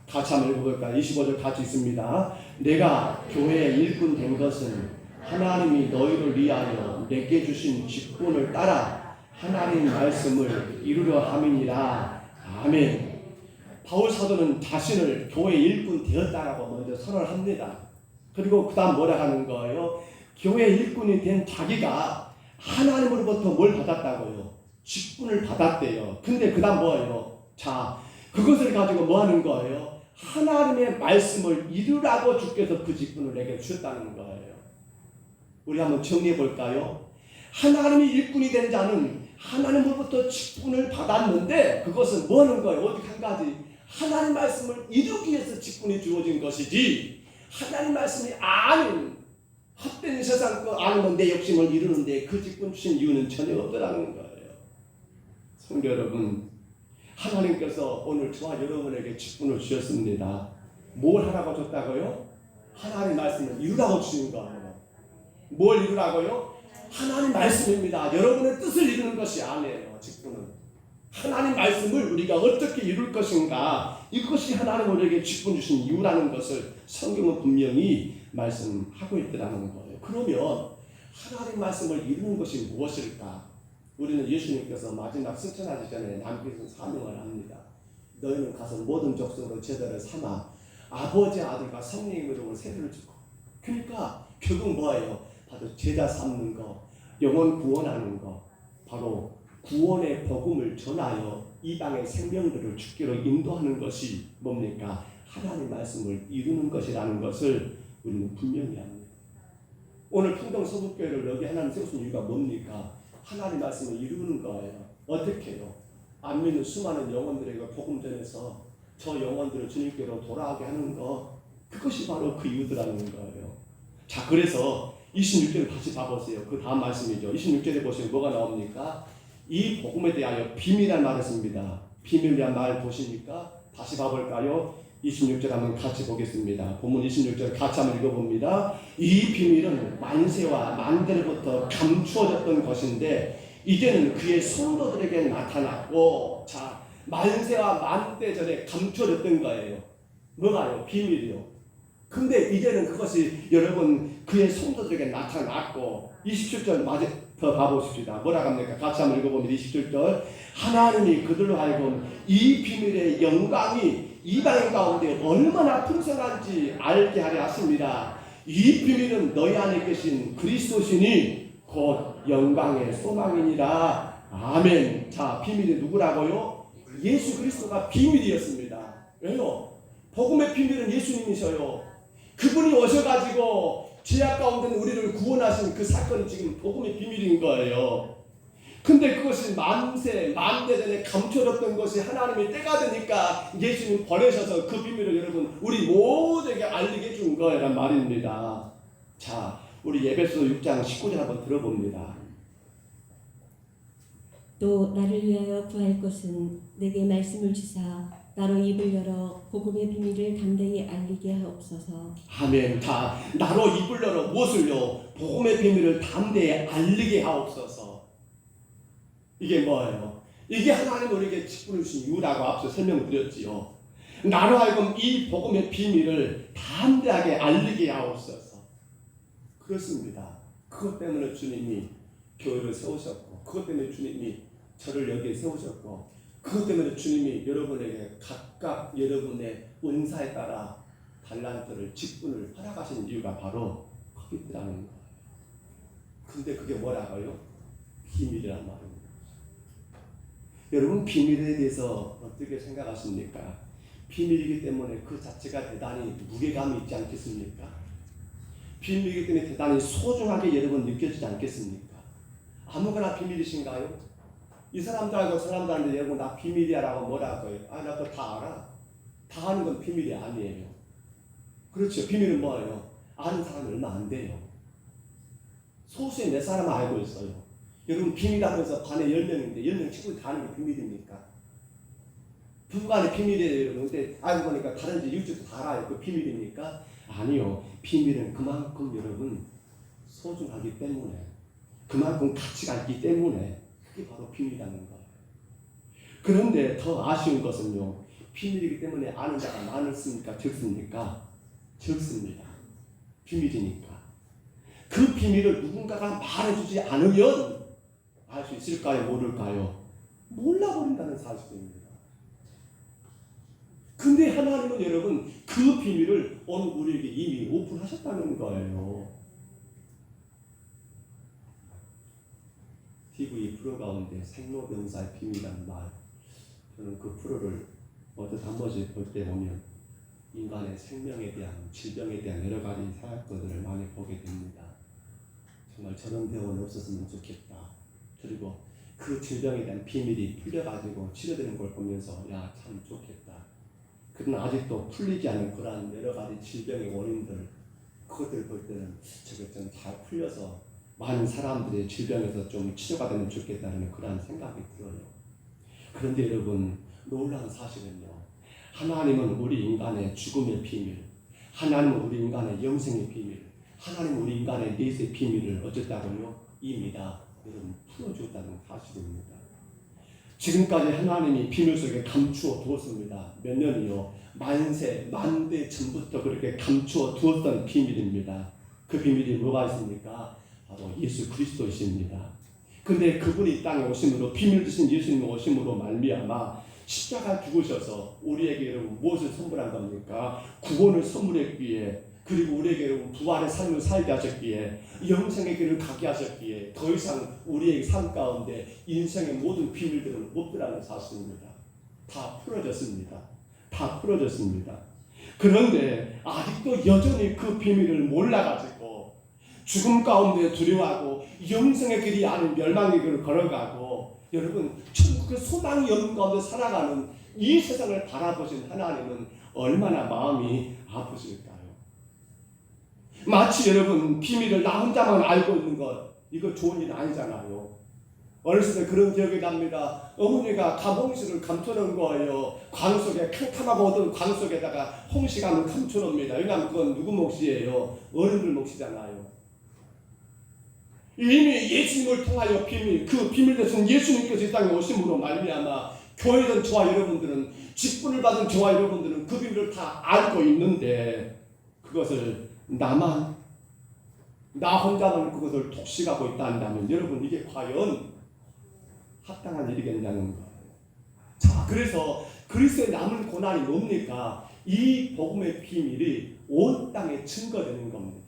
같이 한번 읽어볼까요? 25절 같이 있습니다. 내가 교회의 일꾼 된 것은 하나님이 너희를 위하여 내게 주신 직분을 따라 하나님 말씀을 이루려 함이니라. 아멘. 바울 사도는 자신을 교회 일꾼 되었다라고 먼저 선언을 합니다. 그리고 그 다음 뭐라 하는 거예요? 교회 일꾼이 된 자기가 하나님으로부터 뭘 받았다고요? 직분을 받았대요. 근데 그 다음 뭐예요? 자, 그것을 가지고 뭐 하는 거예요? 하나님의 말씀을 이루라고 주께서 그 직분을 내게 주셨다는 거예요. 우리 한번 정리해 볼까요? 하나님이 일꾼이 된 자는 하나님으로부터 직분을 받았는데 그것은 뭐 하는 거예요? 오직 한 가지. 하나님 말씀을 이루기 위해서 직분이 주어진 것이지 하나님 말씀이 아닌 헛된 세상 거 아니면 내 욕심을 이루는데 그 직분 주신 이유는 전혀 없더라는 거예요. 성도 여러분, 하나님께서 오늘 저와 여러분에게 직분을 주셨습니다. 뭘 하라고 줬다고요? 하나님 말씀을 이루라고 주신 거예요. 뭘 이루라고요? 하나님 말씀입니다. 여러분의 뜻을 이루는 것이 아니에요. 직분은 하나님 말씀을 우리가 어떻게 이룰 것인가, 이것이 하나님 우리에게 직분 주신 이유라는 것을 성경은 분명히 말씀하고 있더라는 거예요. 그러면 하나님 말씀을 이루는 것이 무엇일까? 우리는 예수님께서 마지막 승천하기 전에 남기신 사명을 합니다. 너희는 가서 모든 족속으로 제자를 삼아 아버지, 아들과 성령의 이름으로 세례를 주고. 그러니까 결국 뭐예요? 바로 제자 삼는 거, 영혼 구원하는 거, 바로 구원의 복음을 전하여 이방의 생명들을 주께로 인도하는 것이 뭡니까? 하나님 말씀을 이루는 것이라는 것을 우리는 분명히 합니다. 오늘 풍동서북교회를 여기 하나님 세우신 이유가 뭡니까? 하나님 말씀을 이루는 거예요. 어떻게 해요? 안 믿는 수많은 영혼들에게 복음 전해서 저 영혼들을 주님께로 돌아오게 하는 거, 그것이 바로 그 이유더라는 거예요. 자, 그래서 26절을 다시 봐보세요. 그 다음 말씀이죠. 26절에 보시면 뭐가 나옵니까? 이 복음에 대하여 비밀이라는 말을 씁니다. 비밀이란 말 보십니까? 다시 봐볼까요? 26절 한번 같이 보겠습니다. 본문 26절 같이 한번 읽어봅니다. 이 비밀은 만세와 만대로부터 감추어졌던 것인데 이제는 그의 성도들에게 나타났고, 자, 만세와 만대 전에 감추어졌던 거예요. 뭐가요? 비밀이요. 근데 이제는 그것이 여러분 그의 성도들에게 나타났고, 27절 맞아 더 봐보십시다. 뭐라고 합니까? 같이 한번 읽어봅니다. 27절. 하나님이 그들로 하여금 이 비밀의 영광이 이방인 가운데 얼마나 풍성한지 알게 하려 하십니다. 이 비밀은 너희 안에 계신 그리스도시니 곧 영광의 소망이니라. 아멘. 자, 비밀이 누구라고요? 예수 그리스도가 비밀이었습니다. 왜요? 복음의 비밀은 예수님이셔요. 그분이 오셔가지고 죄악 가운데 우리를 구원하신 그 사건이 지금 복음의 비밀인 거예요. 근데 그것이 만대 전에 감춰졌던 것이 하나님의 때가 되니까 예수님 보내셔서 그 비밀을 여러분 우리 모두에게 알리게 해준 거란 말입니다. 자, 우리 에베소 6장 19절 한번 들어봅니다. 또 나를 위하여 구할 것은 내게 말씀을 주사 나로 입을 열어 복음의 비밀을 담대히 알리게 하옵소서. 아멘. 자, 나로 입을 열어 무엇을요? 복음의 비밀을 담대히 알리게 하옵소서. 이게 뭐예요? 이게 하나님 우리에게 직분을 주신 이유라고 앞서 설명드렸지요. 나로 하여금 이 복음의 비밀을 담대하게 알리게 하옵소서. 그렇습니다. 그것 때문에 주님이 교회를 세우셨고, 그것 때문에 주님이 저를 여기에 세우셨고, 그것 때문에 주님이 여러분에게 각각 여러분의 은사에 따라 달란트를 직분을 허락하신 이유가 바로 거기 있다는 거예요. 근데 그게 뭐라고요? 비밀이란 말입니다. 여러분 비밀에 대해서 어떻게 생각하십니까? 비밀이기 때문에 그 자체가 대단히 무게감이 있지 않겠습니까? 비밀이기 때문에 대단히 소중하게 여러분 느껴지지 않겠습니까? 아무거나 비밀이신가요? 이 사람들하고 사람들한테 여러분 나 비밀이야 라고 뭐라고 해요? 아, 나 그거 다 알아. 다 아는 건 비밀이 아니에요. 그렇죠. 비밀은 뭐예요? 아는 사람이 얼마 안 돼요. 소수의 몇 사람은 알고 있어요. 여러분 비밀하면서 반에 10명인데 10명 친구들 다 아는 게 비밀입니까? 부부간의 비밀이에요. 여러분. 근데 알고 보니까 다른 이웃집도 다 알아요. 그 비밀입니까? 아니요. 비밀은 그만큼 여러분 소중하기 때문에, 그만큼 가치가 있기 때문에 그게 바로 비밀이라는 거예요. 그런데 더 아쉬운 것은요, 비밀이기 때문에 아는 자가 많습니까? 적습니까? 적습니다. 비밀이니까. 그 비밀을 누군가가 말해주지 않으면 알 수 있을까요? 모를까요? 몰라버린다는 사실입니다. 근데 하나님은 여러분 그 비밀을 오늘 우리에게 이미 오픈하셨다는 거예요. TV 프로 가운데 생로병사의 비밀이라는 말, 저는 그 프로를 어떤 한 번씩 볼 때 보면 인간의 생명에 대한, 질병에 대한 여러 가지 사건들을 많이 보게 됩니다. 정말 저런 병은 없었으면 좋겠다. 그리고 그 질병에 대한 비밀이 풀려가지고 치료되는 걸 보면서 야, 참 좋겠다. 그러나 아직도 풀리지 않은 그러한 여러 가지 질병의 원인들, 그것들 볼 때는 저게 좀 잘 풀려서 많은 사람들의 질병에서 좀 치료가 되면 좋겠다는 그런 생각이 들어요. 그런데 여러분 놀라운 사실은요, 하나님은 우리 인간의 죽음의 비밀, 하나님은 우리 인간의 영생의 비밀, 하나님은 우리 인간의 내세의 비밀을 어쨌다고요? 이미 다 여러분 풀어줬다는 사실입니다. 지금까지 하나님이 비밀 속에 감추어 두었습니다. 몇 년이요? 만대 전부터 그렇게 감추어 두었던 비밀입니다. 그 비밀이 뭐가 있습니까? 바로 예수 그리스도이십니다. 근데 그분이 이 땅에 오심으로, 비밀 주신 예수님 오심으로 말미암아 십자가 죽으셔서 우리에게 여러분 무엇을 선물한 겁니까? 구원을 선물했기에, 그리고 우리에게 여러분 부활의 삶을 살게 하셨기에, 영생의 길을 가게 하셨기에 더 이상 우리의 삶 가운데 인생의 모든 비밀들은 없더라는 사실입니다. 다 풀어졌습니다. 다 풀어졌습니다. 그런데 아직도 여전히 그 비밀을 몰라가지고 죽음 가운데 두려워하고 영생의 길이 아닌 멸망의 길을 걸어가고, 여러분 천국의 소망이 없는 가운데 살아가는 이 세상을 바라보신 하나님은 얼마나 마음이 아프실까요? 마치 여러분 비밀을 나 혼자만 알고 있는 것, 이거 좋은 일 아니잖아요. 어렸을 때 그런 기억이 납니다. 어머니가 가봉실을 감춰놓은 거예요. 광 속에, 캄캄하고 어두운 광 속에다가 홍시감을 감춰놓습니다. 왜냐하면 그건 누구 몫이에요? 어른들 몫이잖아요. 이미 예수님을 통하여 비밀, 그 비밀 대신 예수님께서 이 땅에 오심으로 말미암아 교회든 저와 여러분들은, 직분을 받은 저와 여러분들은 그 비밀을 다 알고 있는데 그것을 나 혼자만 그것을 독식하고 있다 한다면 여러분 이게 과연 합당한 일이겠냐는 거예요. 자, 그래서 그리스도의 남은 고난이 뭡니까? 이 복음의 비밀이 온 땅에 증거되는 겁니다.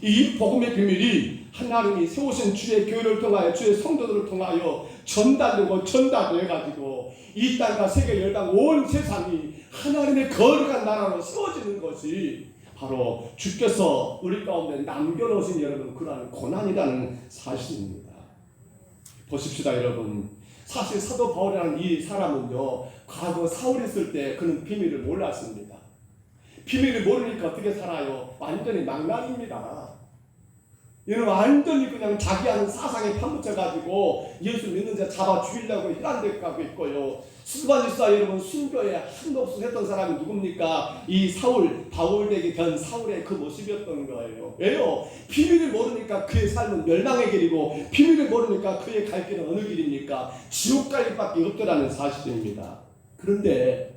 이 복음의 비밀이 하나님이 세우신 주의 교회를 통하여 주의 성도들을 통하여 전달되어가지고 이 땅과 세계 열방 온 세상이 하나님의 거룩한 나라로 세워지는 것이 바로 주께서 우리 가운데 남겨놓으신 여러분 그러한 고난이라는 사실입니다. 보십시다 여러분. 사실 사도 바울이라는 이 사람은요 과거 사울이 있을 때 그는 비밀을 몰랐습니다. 비밀을 모르니까 어떻게 살아요? 완전히 망나니입니다. 얘는 완전히 그냥 자기 하는 사상에 파묻혀가지고 예수 믿는 자 잡아 죽이려고 이런 데 가고 있고요. 스바니사 여러분 순교에 한도 없이 했던 사람이 누굽니까? 이 사울, 바울에게 변 사울의 그 모습이었던 거예요. 왜요? 비밀을 모르니까 그의 삶은 멸망의 길이고 비밀을 모르니까 그의 갈 길은 어느 길입니까? 지옥 갈 길밖에 없더라는 사실입니다. 그런데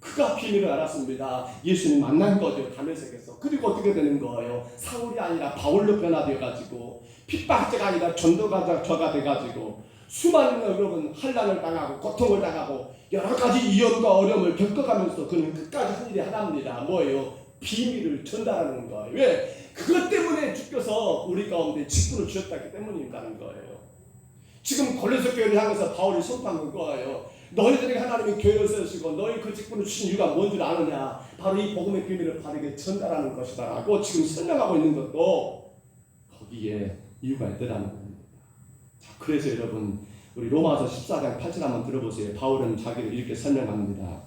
그가 비밀을 알았습니다. 예수님 만난 거죠. 다메섹에서. 그리고 어떻게 되는 거예요? 사울이 아니라 바울로 변화되어가지고 핍박자가 아니라 전도자가 돼가지고 수많은 여러분 환난을 당하고 고통을 당하고 여러 가지 위험과 어려움을 겪어가면서 그는 끝까지 한 일이 하나입니다. 뭐예요? 비밀을 전달하는 거예요. 왜? 그것 때문에 주께서 우리 가운데 직분을 주셨다기 때문인다는 거예요. 지금 골로새 교회를 향해서 바울이 선포한 거예요. 너희들에게 하나님이 교회를 세우시고 너희 그 직분을 주신 이유가 뭔 줄 아느냐? 바로 이 복음의 비밀을 바르게 전달하는 것이다 라고 지금 설명하고 있는 것도 거기에 이유가 있더라는 겁니다. 자, 그래서 여러분 우리 로마서 14장 8절 한번 들어보세요. 바울은 자기를 이렇게 설명합니다.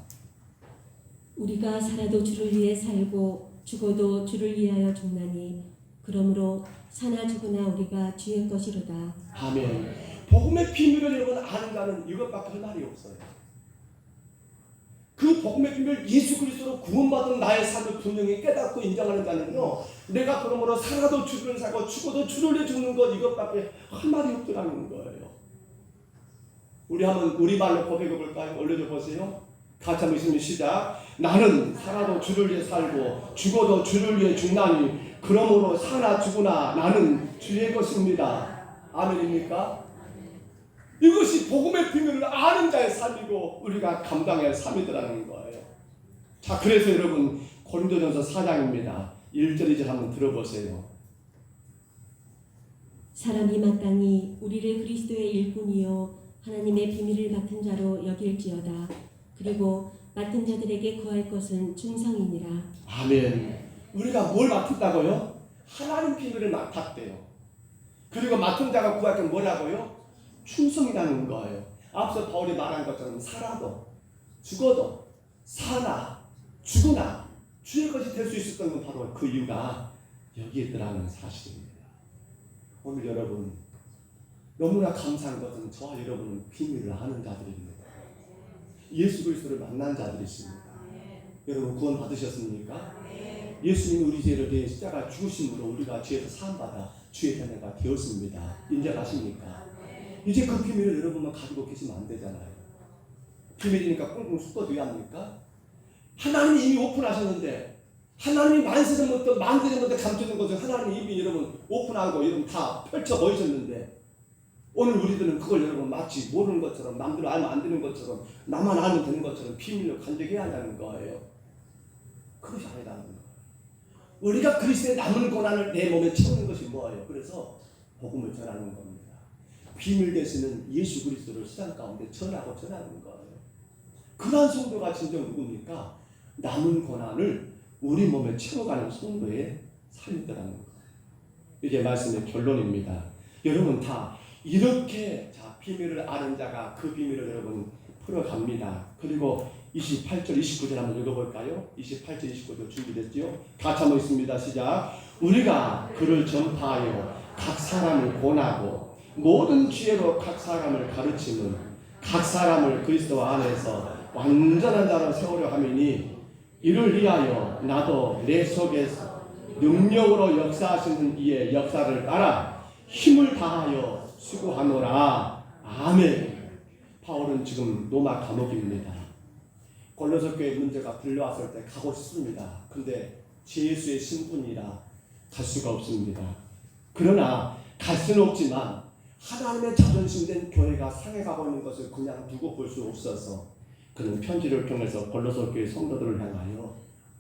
우리가 살아도 주를 위해 살고 죽어도 주를 위하여 죽나니 그러므로 사나 죽으나 우리가 주의 것이로다. 아멘. 복음의 비밀을 여러분 아는 자는 이것밖에 할 말이 없어요. 그 복음의 비밀 예수 그리스도로 구원받은 나의 삶을 분명히 깨닫고 인정하는 자는요 내가 그러므로 살아도 주를 살고 죽어도 주를 위해 죽는 것 이것밖에 할 말이 없더라는 거예요. 우리 한번 우리말로 고백해 볼까요? 올려줘 보세요. 같이 한번 있으면 시작. 나는 살아도 주를 위해 살고 죽어도 주를 위해 죽나니 그러므로 사나 죽으나 나는 주의 것입니다. 아멘입니까? 이것이 복음의 비밀을 아는 자의 삶이고 우리가 감당해야 할 삶이더라는 거예요. 자, 그래서 여러분 고린도전서 4장입니다. 1절 2절 한번 들어보세요. 사람이 마땅히 우리를 그리스도의 일꾼이요 하나님의 비밀을 맡은 자로 여길지어다. 그리고 맡은 자들에게 구할 것은 충성이니라. 아멘. 우리가 뭘 맡았다고요? 하나님 비밀을 맡았대요. 그리고 맡은 자가 구할 건 뭐라고요? 충성이라는 거예요. 앞서 바울이 말한 것처럼 살아도 죽어도 사나 죽으나 주의 것이 될 수 있었던 건 바로 그 이유가 여기에 있더라는 사실입니다. 오늘 여러분 너무나 감사한 것은 저와 여러분은 비밀을 아는 자들입니다. 예수 그리스도를 만난 자들이십니다. 여러분 구원 받으셨습니까? 예수님이 우리 죄를 대해 십자가 죽으심으로 우리가 죄에서 사함받아 주의 자녀가 되었습니다. 인정하십니까? 이제 그 비밀을 여러분만 가지고 계시면 안 되잖아요. 비밀이니까 꽁꽁 숨겨둬야 합니까? 하나님이 이미 오픈하셨는데 하나님이 만세전부터 만세전부터 감춰진 것을 하나님이 이미 여러분 오픈하고 여러분 다 펼쳐 보이셨는데 오늘 우리들은 그걸 여러분 마치 모르는 것처럼 남들 알면 안 되는 것처럼 나만 알면 되는 것처럼 비밀로 간직해야 한다는 거예요. 그것이 아니라는 거예요. 우리가 그리스도의 남은 고난을 내 몸에 채우는 것이 뭐예요? 그래서 복음을 전하는 겁니다. 비밀 되시는 예수 그리스도를 세상 가운데 전하는 거예요. 그러한 성도가 진정 누굽니까? 남은 고난을 우리 몸에 채워가는 성도의 삶이라는 거예요. 이게 말씀의 결론입니다. 여러분 다 이렇게 자 비밀을 아는 자가 그 비밀을 여러분 풀어갑니다. 그리고 28절 29절 한번 읽어볼까요? 28절 29절 준비됐죠? 같이 한번 있습니다. 시작. 우리가 그를 전파하여 각 사람을 권하고 모든 지혜로 각 사람을 가르치는 각 사람을 그리스도 안에서 완전한 자로 세우려 함이니 이를 위하여 나도 내 속에서 능력으로 역사하시는 이의 역사를 따라 힘을 다하여 수고하노라. 아멘. 바울은 지금 로마 감옥입니다. 골로새 교회 문제가 들려왔을 때 가고 싶습니다. 근데 예수의 신분이라 갈 수가 없습니다. 그러나 갈 수는 없지만 하나님의 자존심된 교회가 상해가고 있는 것을 그냥 두고 볼 수 없어서 그는 편지를 통해서 골로새 교회 성도들을 향하여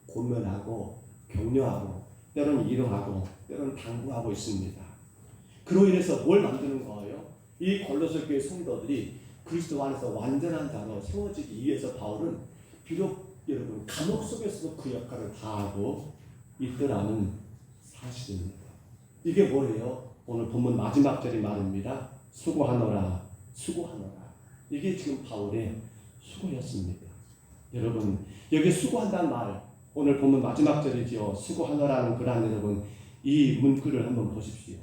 고면하고 격려하고 때로는 위로하고 때로는 당부하고 있습니다. 그로 인해서 뭘 만드는 거예요? 이 골로새 교회 성도들이 그리스도 안에서 완전한 자로 세워지기 위해서 바울은 비록 여러분 감옥 속에서도 그 역할을 다하고 있더라는 사실입니다. 이게 뭐예요? 오늘 본문 마지막 절이 말입니다. 수고하노라, 수고하노라. 이게 지금 바울의 수고였습니다. 여러분 여기 수고한다는 말, 오늘 본문 마지막 절이지요. 수고하노라는 그런 여러분 이 문구를 한번 보십시오.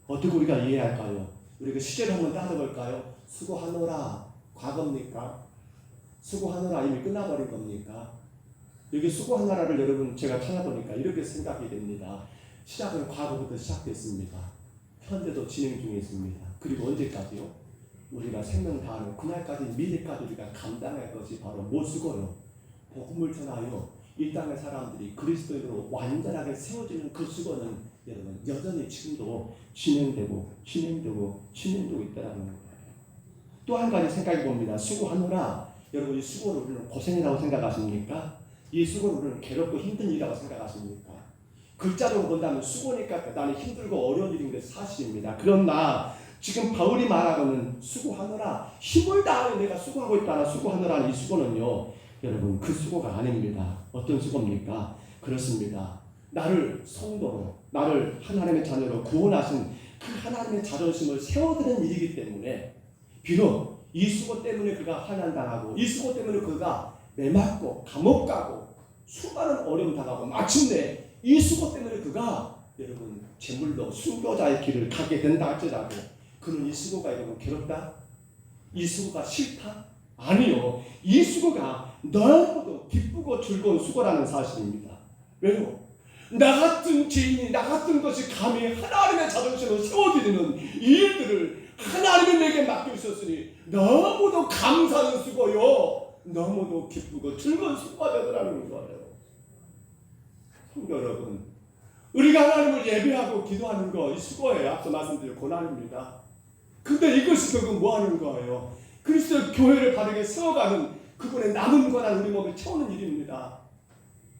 어떻게 우리가 이해할까요? 우리가 시제를 한번 따져볼까요? 수고하노라 과거입니까? 수고하노라 이미 끝나버린 겁니까? 여기 수고하노라를 여러분 제가 찾아보니까 이렇게 생각이 됩니다. 시작은 과거부터 시작됐습니다. 현재도 진행 중에 있습니다. 그리고 언제까지요? 우리가 생명 다하는 그날까지 미래까지 우리가 감당할 것이 바로 뭐 수고요? 복음을 전하여 이 땅의 사람들이 그리스도인으로 완전하게 세워지는 그 수고는 여러분 여전히 지금도 진행되고 있다는 거예요. 또 한 가지 생각해 봅니다. 수고하노라. 여러분 이 수고를 우리는 고생이라고 생각하십니까? 이 수고를 우리는 괴롭고 힘든 일이라고 생각하십니까? 글자로 본다면 수고니까 대단히 힘들고 어려운 일인 게 사실입니다. 그러나 지금 바울이 말하고는 수고하노라, 힘을 다하여 내가 수고하고 있다는 수고하노라는 이 수고는요 여러분 그 수고가 아닙니다. 어떤 수고입니까? 그렇습니다. 나를 성도로, 나를 하나님의 자녀로 구원하신 그 하나님의 자존심을 세워드는 일이기 때문에 비록 이 수고 때문에 그가 환난당하고 이 수고 때문에 그가 매맞고 감옥 가고 수많은 어려움 당하고 마침내 이 수고 때문에 그가 여러분 제물로 순교자의 길을 가게 된다 할지라도 그는 이 수고가 여러분 괴롭다? 이 수고가 싫다? 아니요. 이 수고가 너무도 기쁘고 즐거운 수고라는 사실입니다. 왜요? 나 같은 죄인이 나 같은 것이 감히 하나님의 자존심을 세워드리는 이 일들을 하나님이 내게 맡기셨으니 너무도 감사하는 수고요. 너무도 기쁘고 즐거운 수고가 되더라는 거예요. 성도 여러분, 우리가 하나님을 예배하고 기도하는 거 이 수고예요. 앞서 말씀드린 고난입니다. 근데 이것이 결국 뭐 하는 거예요? 그리스도의 교회를 바르게 세워가는 그분의 남은 권한 우리 몸에 채우는 일입니다.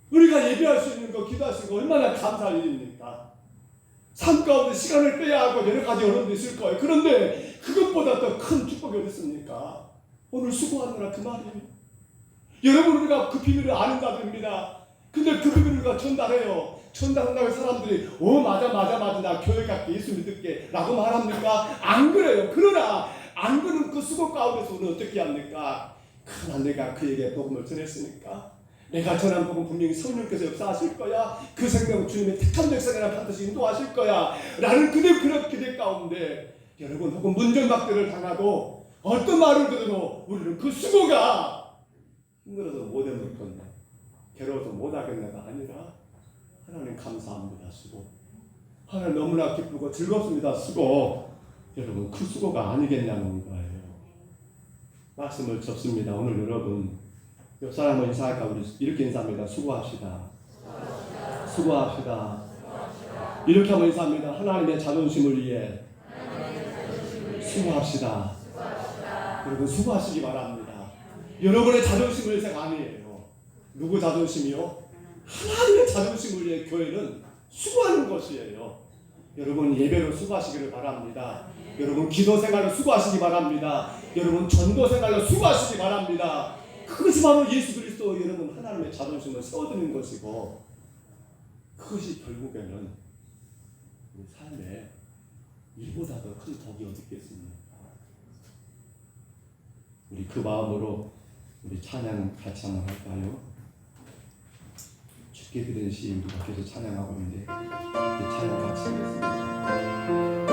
우리가 예배할 수 있는 거, 기도할 수 있는 거 얼마나 감사할 일입니까? 삶 가운데 시간을 빼야 하고 여러 가지 어려움도 있을 거예요. 그런데 그것보다 더 큰 축복이 어디 있습니까? 오늘 수고하느라 그 말이에요. 여러분 우리가 그 비밀을 아는 자들입니다. 근데 그 비밀을 우리가 전달해요. 전달한다고 사람들이 맞아 나 교회 갈게 예수 믿을게 라고 말합니까? 안 그래요. 그러나 안 그런 그 수고 가운데서 우리는 어떻게 합니까? 그러나 내가 그에게 복음을 전했으니까 내가 전한 복음 분명히 성령께서 역사하실 거야. 그 생명은 주님의 택한 백성이라 반드시 인도하실 거야 라는 그런 기대 가운데 여러분 혹은 문전박대를 당하고 어떤 말을 들어도 우리는 그 수고가 힘들어서 못해낼 건데 괴로워서 못하겠냐가 아니라 하나님 감사합니다. 수고. 하나님 너무나 기쁘고 즐겁습니다. 수고. 여러분 그 수고가 아니겠냐는 거예요. 말씀을 접습니다. 오늘 여러분 옆 사람을 인사할까? 우리 이렇게 인사합니다. 수고합시다. 수고합시다. 이렇게 하면 인사합니다. 하나님의 자존심을 위해 수고합시다. 여러분 수고하시기 바랍니다. 여러분의 자존심을 위해서가 아니에요. 누구 자존심이요? 하나님의 자존심을 위해 교회는 수고하는 것이에요. 여러분 예배로 수고하시기를 바랍니다. 여러분 기도 생활로 수고하시기 바랍니다. 여러분 전도 생활로 수고하시기 바랍니다. 그것이 바로 예수 그리스도 여러분 하나님의 자존심을 세워드리는 것이고 그것이 결국에는 우리 삶에 이보다 더 큰 복이 어디 있겠습니까? 우리 그 마음으로 우리 찬양 같이 한번 할까요? 죽게 드리는 시 우리가 계속 찬양하고 있는데 그 찬양 같이 하겠습니다.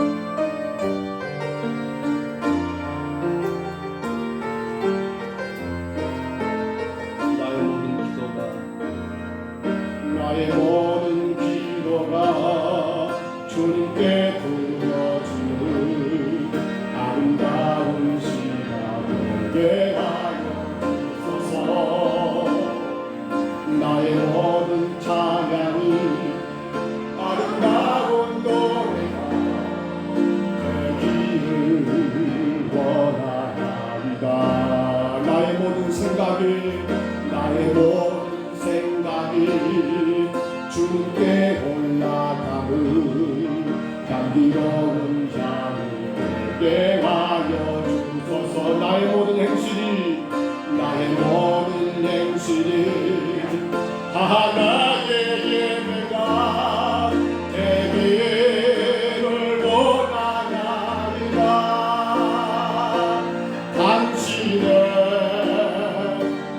나의 모든 기도가 주님께 드려지는 아름다운 시간 되게 하여 주소서. 나의 모든 찬양이 아름다운 노래가 되기를 원하나이다. 나의 모든 생각 함께 하여 주소서. 나의 모든 행실이 하나의 예배가 되기를 원하나이다. 당신의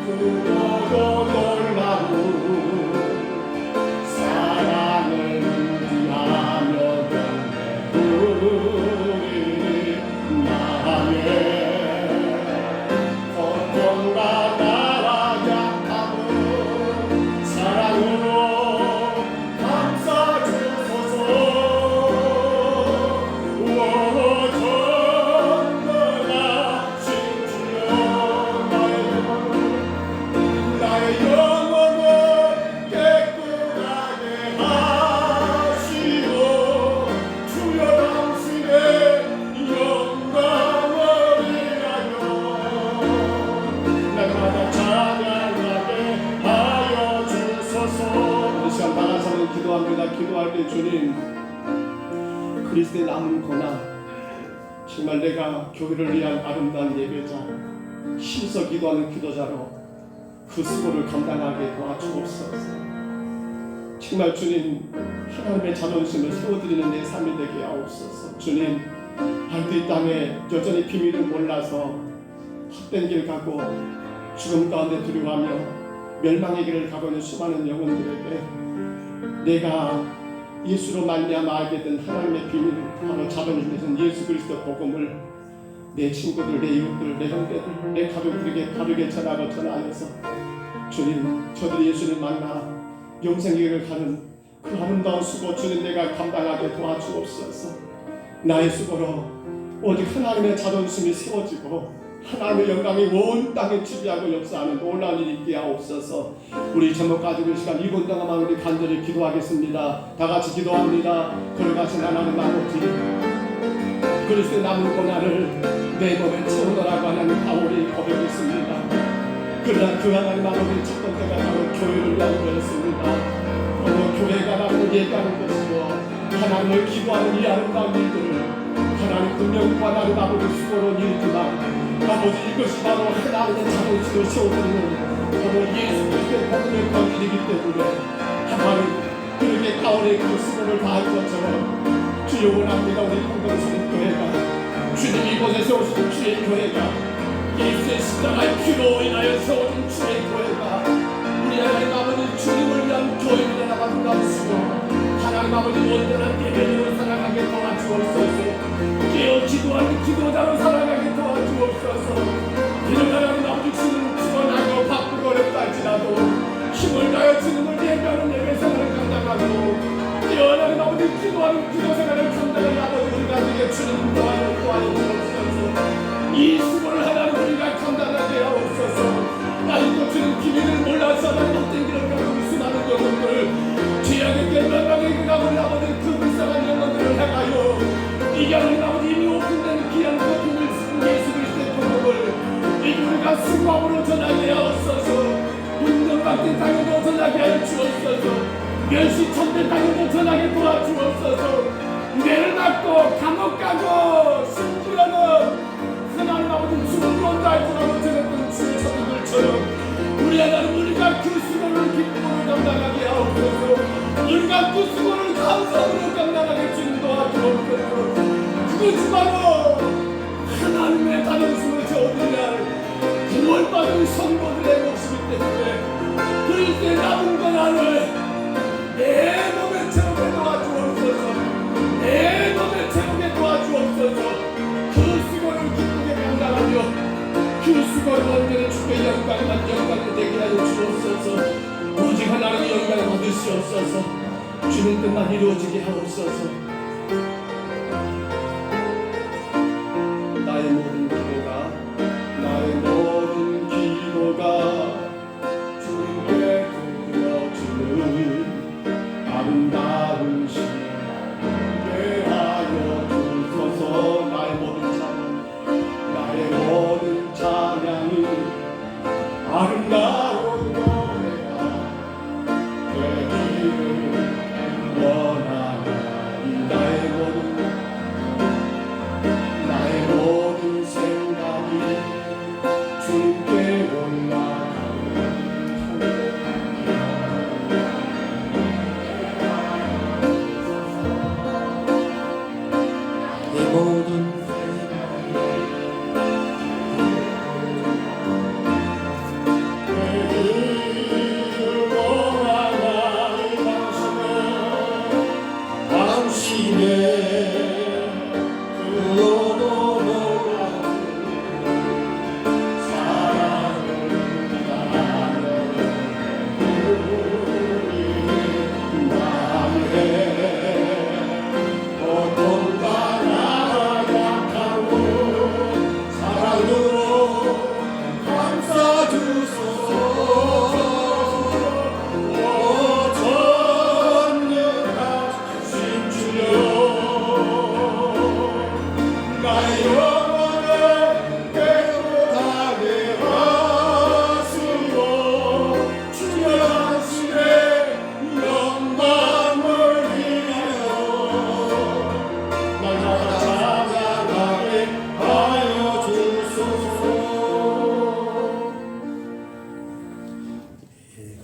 크고도 놀라운 사랑을 의지하며 경배하리. 나의 고통과 나와 약함을 사랑으로 감싸 주소서. 전능하신 주여, 나의 영혼을 깨끗하게 하시고 주여 당신의 영광을 위하여 날마다 찬양하게 하여 주소서. 이 시간 다 같이 한번 기도합니다. 기도할 때 주님, 그리스도의 남은 고난, 정말 내가 교회를 위한 아름다운 예배자, 힘써 기도하는 기도자로 그 수고를 감당하게 도와주옵소서. 정말 주님, 하나님의 자존심을 세워드리는 내 삶이 되게 하옵소서. 주님, 아직도 이 땅에 여전히 비밀을 몰라서 헛된 길 가고 죽음 가운데 두려워하며 멸망의 길을 가고 있는 수많은 영혼들에게 내가 예수로 말미암아 알게 된 하나님의 비밀, 바로 자존심에서 예수 그리스도 복음을 내 친구들, 내 이웃들, 내 형제들, 내 가족들에게 바르게 전하고 전하여서 주님, 저들이 예수를 만나 영생의 길을 가는 그 아름다운 수고 주님 내가 감당하게 도와주옵소서. 나의 수고로 오직 하나님의 자존심이 세워지고 하나님의 영광이 온 땅에 지배하고 역사하는 놀라운 일이 있게 하옵소서. 우리 제목 가지고 이 시간 2분 동안만 우리 간절히 기도하겠습니다. 다 같이 기도합니다. 걸어가신 하나님 아버지, 그리스도의 남은 고난을 내 몸에 채우노라고 하는 바울이 고백했습니다. 그러나 그 하나님 아버지 첫 번째가 바로 교회를 위한 거였습니다. 교회가 나를 얘기하는 것이고 하나님을 기도하는 이 아름다운 일들을 하나님 분명히 하나님 아버지 수고로 일지만 아버지 이것이 바로 하나님의 자존심을 세워드리는 바로 예수 그리스도의 복음의 권질이기 때문에 하나님 그렇게 가을의 그 수고를 다할 것처럼 주여 원합니다. 우리 평강성 교회가 주님 이곳에 세우신 주의 교회가 예수의 십자가의 피로 인하여 세워진 주의 교회가 우리 하나님 아버지 주님을 위한 교회를 나가주옵시고 하나님 아버지 온전한 예배로 살아가게 도와주옵소서. 깨어 기도하는 기도자로 살아가게 도와주옵소서. 이런 하나님 아버지 주님을 피곤하고 바쁘고 어렵다 할지라도 힘을 다해 주님을 예배하는 예배 생활을 감당하고 깨어 하나님 아버지 기도하는 기도 생활을 감당하는 아버지 우리가 되게 주님 도와주옵소서. 이 수고를 하나님 우리가 감당하게 하옵소서. 아직도 주님 비밀을 몰라서 헛된 길을 가고 수많은 영혼들을 죄악의 멸망의 가고 아버지 그 불쌍한 영혼들을 향하여 이게 하나님 아버지 이미 오픈된 귀한 그 비밀 예수 그리스도의 복음을 이제 우리가 수고함으로 전하게 하옵소서. 문정박대 땅에도 전하게 하여 주옵소서. 멸시천대 땅에도 전하게 도와주옵소서. 매를 맞고 감옥 가고 심지어는 하나님 아버지 죽음으로 날더라도 전했던 주의 사도들처럼 우리 하나님 우리가 그 수고를 기쁨으로 감당하게 하옵소서. 우리가 그 수고를 감사함으로 감당하게 주님 도와주옵소서. 그것이 바로 하나님의 자존심을 저어드려야 구원받은 성도들의 모습이기 때문에 그리스도의 남은 고난을 내 몸에 채우게 도와주옵소서. 내 몸에 채우게 도와주옵소서. 그 수고를 기쁘게 감당하며 그 수고를 온전히 주의 영광만 영광이 되게 하여 주옵소서. 오직 하나님의 영광을 받으시옵소서. 주님 뜻만 이루어지게 하옵소서. 나의 모든 기도가 주님께 드려지는 아름다운 시간에 하여 주소서. 나의 모든 찬양이 아름다운 노래가 되기를 원하나니 나의 모든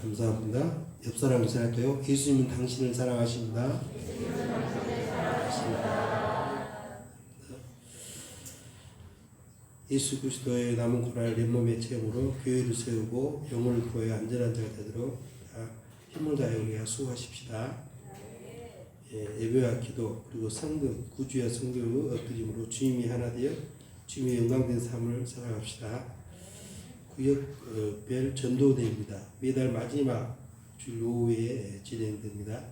감사합니다. 옆 사람 인사할까요? 예수님은 당신을 사랑하십니다. 예수 그리스도의 남은 고난을 내 몸의 체험으로 교회를 세우고 영혼을 구하여 안전한 자가 되도록 힘을 다해 우리가 수고하십시다. 예배와 기도 그리고 성금 구주와 성도의 엎드림으로 주님이 하나 되어 주님의 영광된 삶을 살아갑시다. 구역별 전도대회입니다. 매달 마지막 주일 오후에 진행됩니다.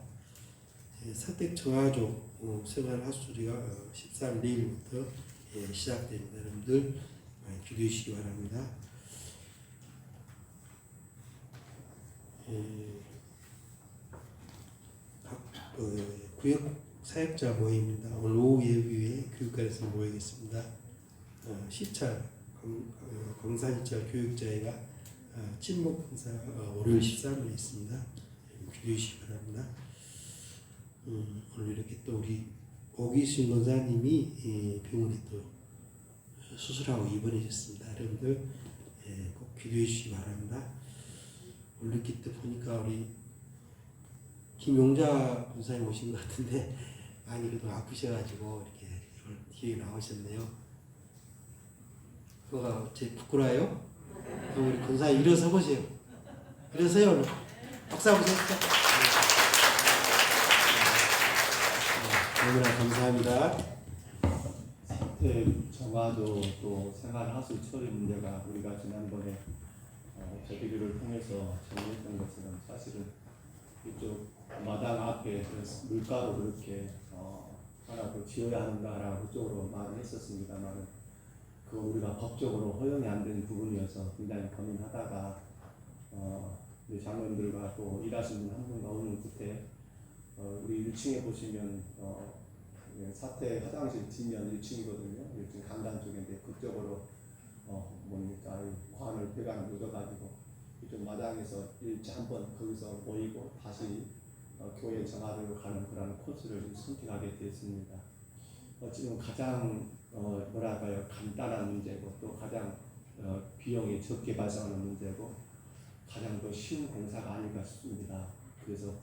사택정화조 생활 하수리가 13일 내일부터 시작됩니다. 여러분들 많이 기도해 주시기 바랍니다. 구역 사역자 모임입니다. 오늘 오후 예배에 교육관에서 모이겠습니다. 시찰 광산시찰 교육자회가 친목 행사 월요일 13일에 있습니다. 기도해 주시기 바랍니다. 오늘 이렇게 또 우리 오기순 권사님이 병원에 또 수술하고 입원하셨습니다. 여러분들 꼭 기도해 주시기 바랍니다. 오늘 이렇게 또 보니까 우리 김용자 권사님 오신 것 같은데 많이 그래도 아프셔가지고 이렇게 기회에 나오셨네요. 그거가 제 부끄러워요? 그럼 우리 권사님 일어서 보세요. 일어서요 오늘. 박수 한번 쳐주세요. 너무나 감사합니다. 정화도 또 생활하수 처리 문제가 우리가 지난번에 저기를 통해서 정리했던 것처럼 사실은 이쪽 마당 앞에 물가로 그렇게 하나 더 지어야 한다라고 그쪽으로 말을 했었습니다만 그거 우리가 법적으로 허용이 안 되는 부분이어서 굉장히 고민하다가 우리 장로님들과 또 일하시는 한 분 나오는 끝에 우리 1층에 보시면 사태 화장실 뒷면 1층이거든요. 1층 강단 쪽인데 그쪽으로 뭡니까 관을 배관을 묻어가지고 이쪽 마당에서 일찍 한번 거기서 모이고 다시 교회 정화대로 가는 그런 코스를 선택하게 되었습니다. 지금 가장 뭐랄까요 간단한 문제고 또 가장 비용이 적게 발생하는 문제고 가장 더 쉬운 공사가 아닌가 싶습니다. 그래서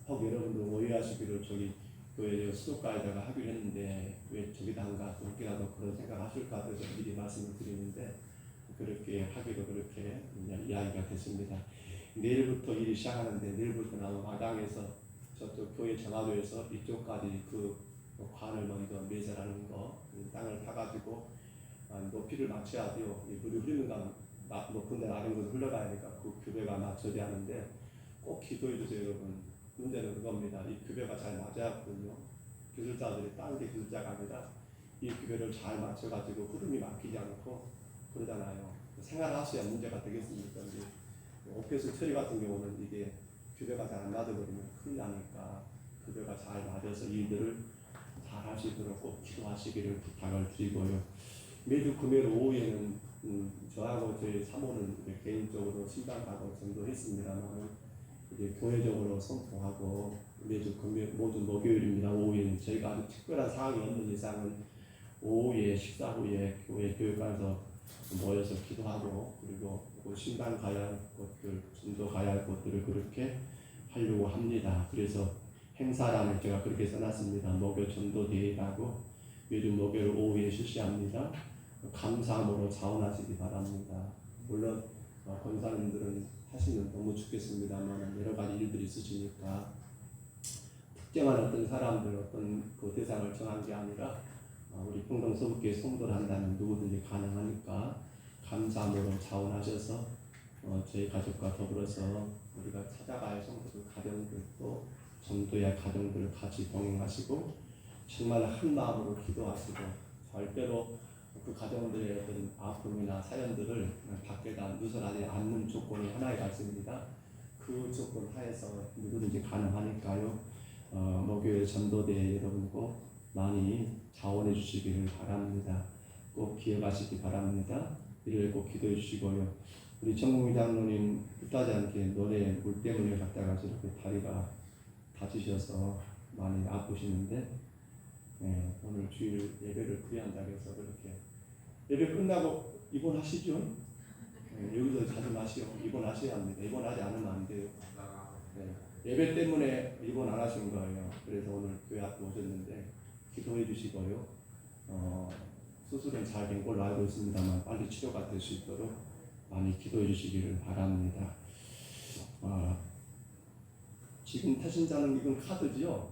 혹 여러분들 오해하시기를 저기 교회 수도가에다가 하기로 했는데 왜 저기다 한가 또 혹시라도 그런 생각 하실까 해서 미리 말씀을 드리는데 그렇게 하기로 그렇게 이야기가 됐습니다. 내일부터 일이 시작하는데 내일부터 나무 마당에서 저쪽 교회 정화도에서 이쪽까지 그 관을 먼저 매설하는 거 땅을 파가지고 높이를 맞춰야 돼요. 물이 흐르는 건 높은 데 아닌 곳 흘러가야 하니까 그 규배가 맞춰야 하는데 꼭 기도해 주세요 여러분. 문제는 그겁니다. 이 규배가 잘 맞아야거든요. 기술자들이 다른 게 기술자가 아니라 이 규배를 잘 맞춰가지고 흐름이 막히지 않고 그러잖아요. 생활하셔야 문제가 되겠습니까? 오페스 처리 같은 경우는 이게 규배가 잘 안 맞아버리면 큰일 나니까 규배가 잘 맞아서 일들을 잘 하시도록 꼭 기도하시기를 부탁을 드리고요. 매주 금요일 오후에는 저하고 저희 사모는 개인적으로 신방하고 전도했습니다만 이제 교회적으로 성통하고 매주 금요일 모든 목요일입니다. 오후에는 저희가 아주 특별한 사항이 없는 이상은 오후에 식사 후에 교회 교육관에서 모여서 기도하고 그리고 신방 가야 할 것들, 전도 가야 할 것들을 그렇게 하려고 합니다. 그래서 행사란을 제가 그렇게 써놨습니다. 목요 전도 대회라고 매주 목요일 오후에 실시합니다. 감사함으로 자원하시기 바랍니다. 물론 권사님들은 하시면 너무 좋겠습니다만 여러 가지 일들이 있으시니까 특정한 어떤 사람들 어떤 그 대상을 정한 게 아니라 우리 평동서북교회 성도를 한다면 누구든지 가능하니까 감사함으로 자원하셔서 저희 가족과 더불어서 우리가 찾아가야 성도들 가정들도 전도의 가정들을 같이 동행하시고 정말 한 마음으로 기도하시고 절대로 그 가정들의 어떤 아픔이나 사연들을 밖에다 누설하지 않는 조건이 하나가 있습니다. 그 조건 하에서 누구든지 가능하니까요. 목요일 전도대 여러분고 많이 자원해 주시기를 바랍니다. 꼭 기억하시기 바랍니다. 이를 꼭 기도해 주시고요. 우리 정국미 장로님 뜻하지 않게 노래 물 때문에 갔다가 저렇게 다리가 다치셔서 많이 아프시는데 오늘 주일 예배를 구해한다고 해서 그렇게 예배 끝나고 입원하시죠? 여기서 자주 마시오. 입원하셔야 합니다. 입원하지 않으면 안 돼요. 예배 때문에 입원 안 하신 거예요. 그래서 오늘 교회 앞에 오셨는데 기도해 주시고요. 수술은 잘 된 걸로 알고 있습니다만 빨리 치료가 될 수 있도록 많이 기도해 주시기를 바랍니다. 지금 태신자는 이건 카드지요?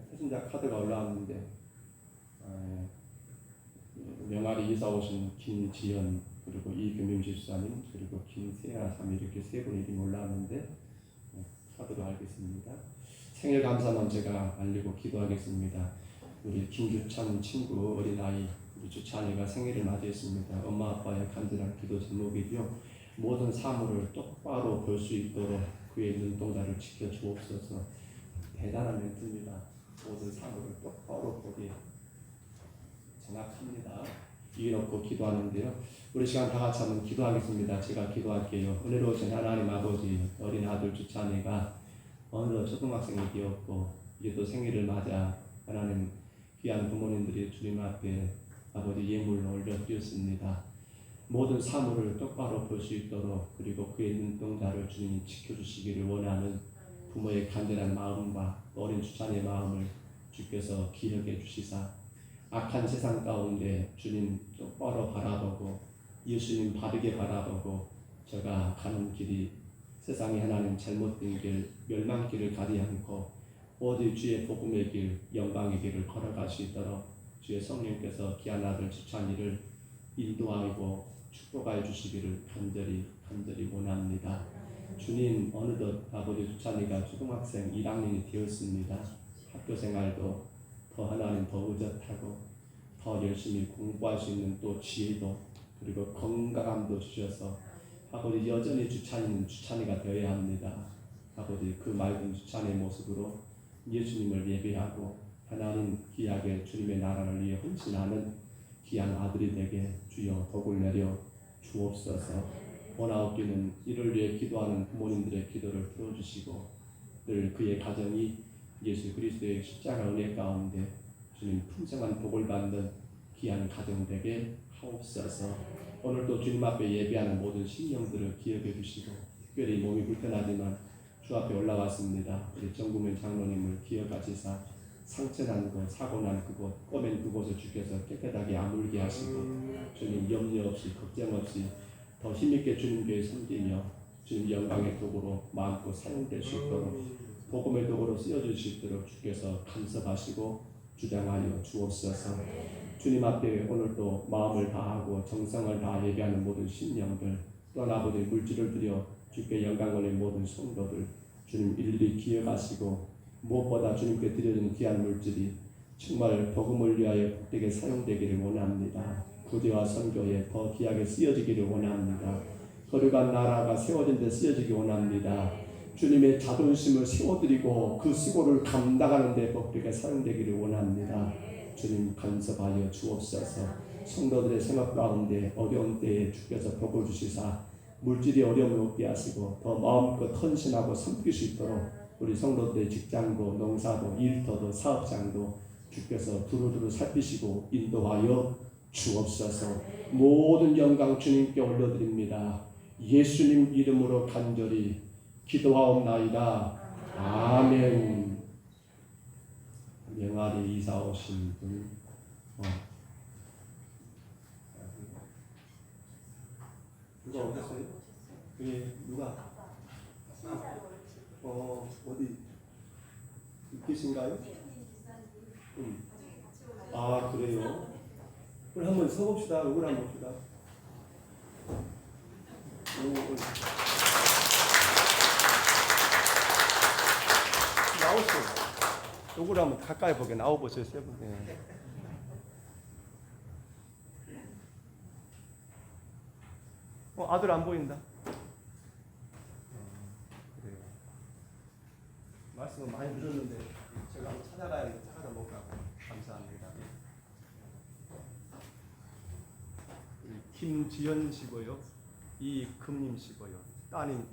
태신자 카드가 올라왔는데 명아리 이사 오신 김지연 그리고 이금임 집사님 그리고 김세아 참 이렇게 세 분이 이름이 올라왔는데 카드로 알겠습니다. 생일 감사만 제가 알리고 기도하겠습니다. 우리 김주찬 친구 어린아이 우리 주찬이가 생일을 맞이했습니다. 엄마 아빠의 간절한 기도 제목이죠. 모든 사물을 똑바로 볼 수 있도록 그의 눈동자를 지켜주옵소서. 대단한 멘트입니다. 모든 사물을 똑바로 보게 정확합니다. 이해놓고 기도하는데요. 우리 시간 다 같이 한번 기도하겠습니다. 제가 기도할게요. 은혜로우신 하나님 아버지 어린 아들 주찬이가 어느덧 초등학생이 되었고 이제 또 생일을 맞아 하나님 귀한 부모님들이 주님 앞에 아버지 예물을 올려드렸습니다. 모든 사물을 똑바로 볼 수 있도록 그리고 그의 눈동자를 주님이 지켜주시기를 원하는 부모의 간절한 마음과 어린 주찬이의 마음을 주께서 기억해 주시사 악한 세상 가운데 주님 똑바로 바라보고 예수님 바르게 바라보고 저가 가는 길이 세상에 하나님 잘못된 길 멸망길을 가지 않고 오직 주의 복음의 길 영광의 길을 걸어갈 수 있도록 주의 성령께서 귀한 아들 주찬이를 인도하고 축복하여 주시기를 간절히 원합니다. 주님 어느덧 아버지 주찬이가 초등학생 1학년이 되었습니다. 학교 생활도 더 하나님 더 의젓하고 더 열심히 공부할 수 있는 또 지혜도 그리고 건강함도 주셔서 아버지 여전히 주찬이는 주찬이가 되어야 합니다. 아버지 그 맑은 주찬이의 모습으로 예수님을 예배하고 하나님 귀하게 주님의 나라를 위해 헌신하는 귀한 아들이 되게 주여 복을 내려 주옵소서. 원하옵기는 이를 위해 기도하는 부모님들의 기도를 들어주시고 늘 그의 가정이 예수 그리스도의 십자가 은혜 가운데 주님 풍성한 복을 받는 귀한 가정 되게 하옵소서. 오늘도 주님 앞에 예배하는 모든 신령들을 기억해 주시고 특별히 몸이 불편하지만 주 앞에 올라왔습니다. 우리 정구면 장로님을 기억하시사 상처난 곳, 사고난 그곳, 꼬맨 그곳을 주께서 깨끗하게 아물게 하시고 주님 염려 없이 걱정 없이 더 힘있게 주님 교회 섬기며 주님 영광의 도구로 마음껏 사용될 수 있도록 복음의 도구로 쓰여질 수 있도록 주께서 간섭하시고 주장하여 주옵소서. 주님 앞에 오늘도 마음을 다하고 정성을 다하 예배하는 모든 신령들 또한 아버지 물질을 드려 주께 영광 올린 모든 성도들 주님 일일이 기억하시고 무엇보다 주님께 드려진 귀한 물질이 정말 복음을 위하여 복되게 사용되기를 원합니다. 구제와 선교에 더 귀하게 쓰여지기를 원합니다. 거룩한 나라가 세워진 데 쓰여지기 원합니다. 주님의 자존심을 세워드리고 그 수고를 감당하는 데 복되게 사용되기를 원합니다. 주님 간섭하여 주옵소서. 성도들의 생각 가운데 어려운 때에 주께서 복을 주시사 물질이 어려움을 없게 하시고 더 마음껏 헌신하고 섬길 수 있도록 우리 성도들의 직장도 농사도 일터도 사업장도 주께서 두루두루 살피시고 인도하여 주옵소서. 모든 영광 주님께 올려드립니다. 예수님 이름으로 간절히 기도하옵나이다. 아멘. 명아리 이사 오신 분 누가 오셨어요? 예, 누가? 어디? 계신가요? 아 그래요? 우리 한번 서봅시다. 얼굴 한번 봅시다. 나오세요. 얼굴 한번 가까이 보게 나와보세요. 세 분. 네. 아들 안 보인다. 그래요. 말씀을 많이 들었는데 제가 한번 찾아가야겠다. 찾아다 못 가고 감사합니다. 우리 김지연 씨고요, 이금님 씨고요, 따님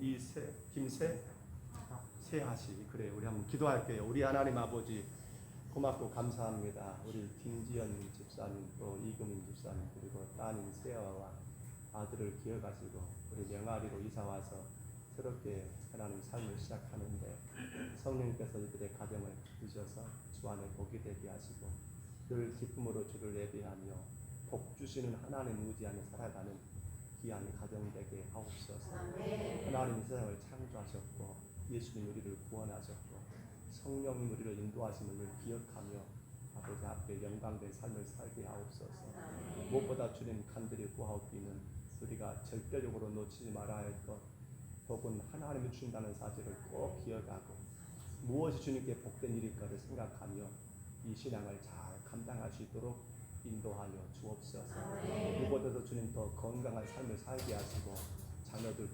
김세하 씨. 그래, 우리 한번 기도할게요. 우리 하나님 아버지 고맙고 감사합니다. 우리 김지연 집사님, 또 이금님 집사님, 그리고 따님 세아와 아들을 기억하시고 우리 명아리로 이사 와서 새롭게 하나님 삶을 시작하는데 성령께서 이들의 가정을 주셔서 주 안에 복이 되게 하시고 늘 기쁨으로 주를 예배하며 복 주시는 하나님 의지하며 살아가는 귀한 가정 되게 하옵소서. 하나님 세상을 창조하셨고 예수님 우리를 구원하셨고 성령님 우리를 인도하심을 기억하며 아버지 앞에 영광된 삶을 살게 하옵소서. 무엇보다 주님 간절히 구하옵기는 우리가 절대적으로 놓치지 말아야 할 것, 복은 하나님이 주신다는 사실을 꼭 기억하고 무엇이 주님께 복된 일일까를 생각하며 이 신앙을 잘 감당할 수 있도록 인도하여 주옵소서. 무엇보다도 주님 더 건강한 삶을 살게 하시고 자녀들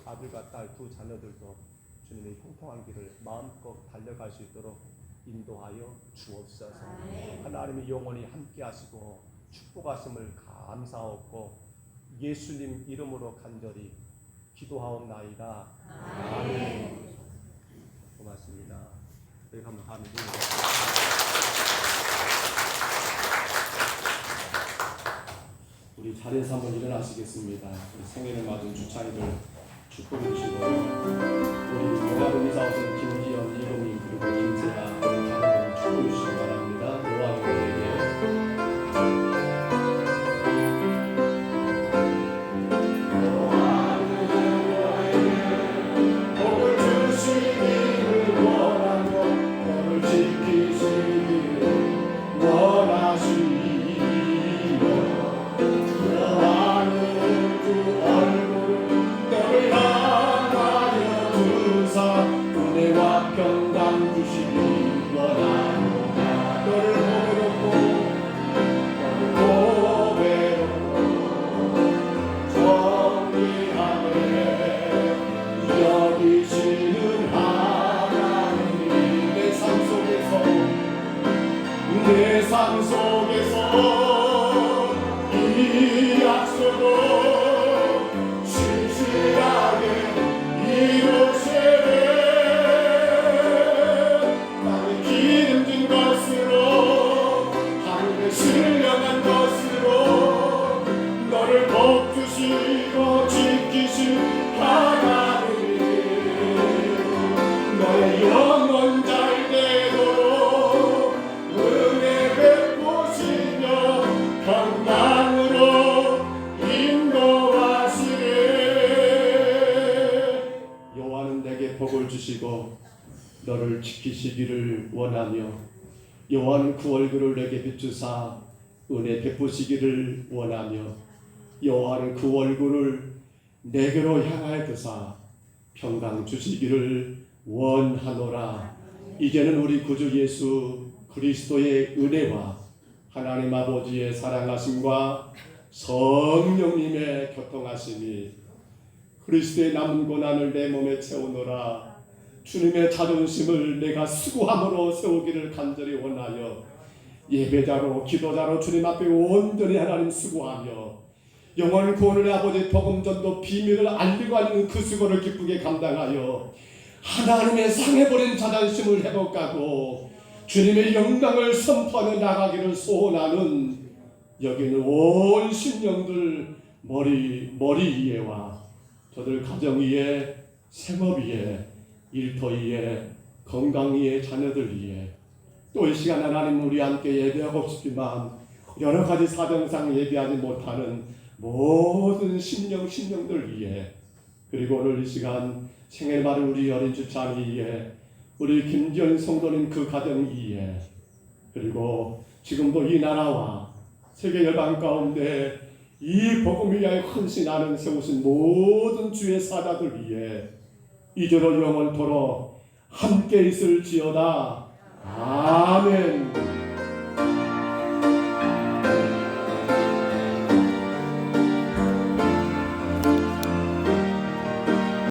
아들과 딸 두 자녀들도 주님의 형통한 길을 마음껏 달려갈 수 있도록 인도하여 주옵소서. 하나님이 영원히 함께 하시고 축복하심을 감사하고 예수님 이름으로 간절히 기도하옵나이다. 아멘. 고맙습니다. 저희 한번 다음에 우리 자리에서 한번 일어나시겠습니다. 우리 생일을 맞은 주차이들 축복해 주시고 우리 명아로 이사 오신 김기현, 이금님 그리고 김세아 우리 가족을 축복해 주시기 바랍니다. 노아님에게 세상 속에서 이 약속을 신실하게 이루시네. 나는 기름진 것으로 하늘에 신령한 것으로 너를 복주시고 지키신 하나님 너의 영혼 잘 되도록 은혜 베푸시며 평강으로 인도하시네. 여호와는 내게 복을 주시고 너를 지키시기를 원하며 여호와는 그 얼굴을 내게 비추사 은혜 베푸시기를 원하며 여호와는 그 얼굴을 내게로 향하여 드사 평강 주시기를 원하노라. 이제는 우리 구주 예수 그리스도의 은혜와 하나님 아버지의 사랑하심과 성령님의 교통하심이 그리스도의 남은 고난을 내 몸에 채우노라. 주님의 자존심을 내가 수고함으로 세우기를 간절히 원하여 예배자로 기도자로 주님 앞에 온전히 하나님 수고하며 영원 구원을 아버지 복음전도 비밀을 알리고 하는 그 수고를 기쁘게 감당하여 하나님의 상해버린 자존심을 회복하고 주님의 영광을 선포하며 나가기를 소원하는 여기는 온 심령들 머리 위에와 저들 가정 위에 생업 위에 일터 위에 건강 위에 자녀들 위에 또 이 시간 하나님 우리 함께 예배하고 싶지만 여러 가지 사정상 예배하지 못하는 모든 심령들 위에 그리고 오늘 이 시간 생일 맞은 우리 어린 주찬이 위에 우리 김지연 성도님 그 가정 위에 그리고 지금도 이 나라와 세계 열방 가운데 이 복음을 위하여 헌신하는 세우신 모든 주의 사자들 위해 이제로 영원토록 함께 있을지어다. 아멘.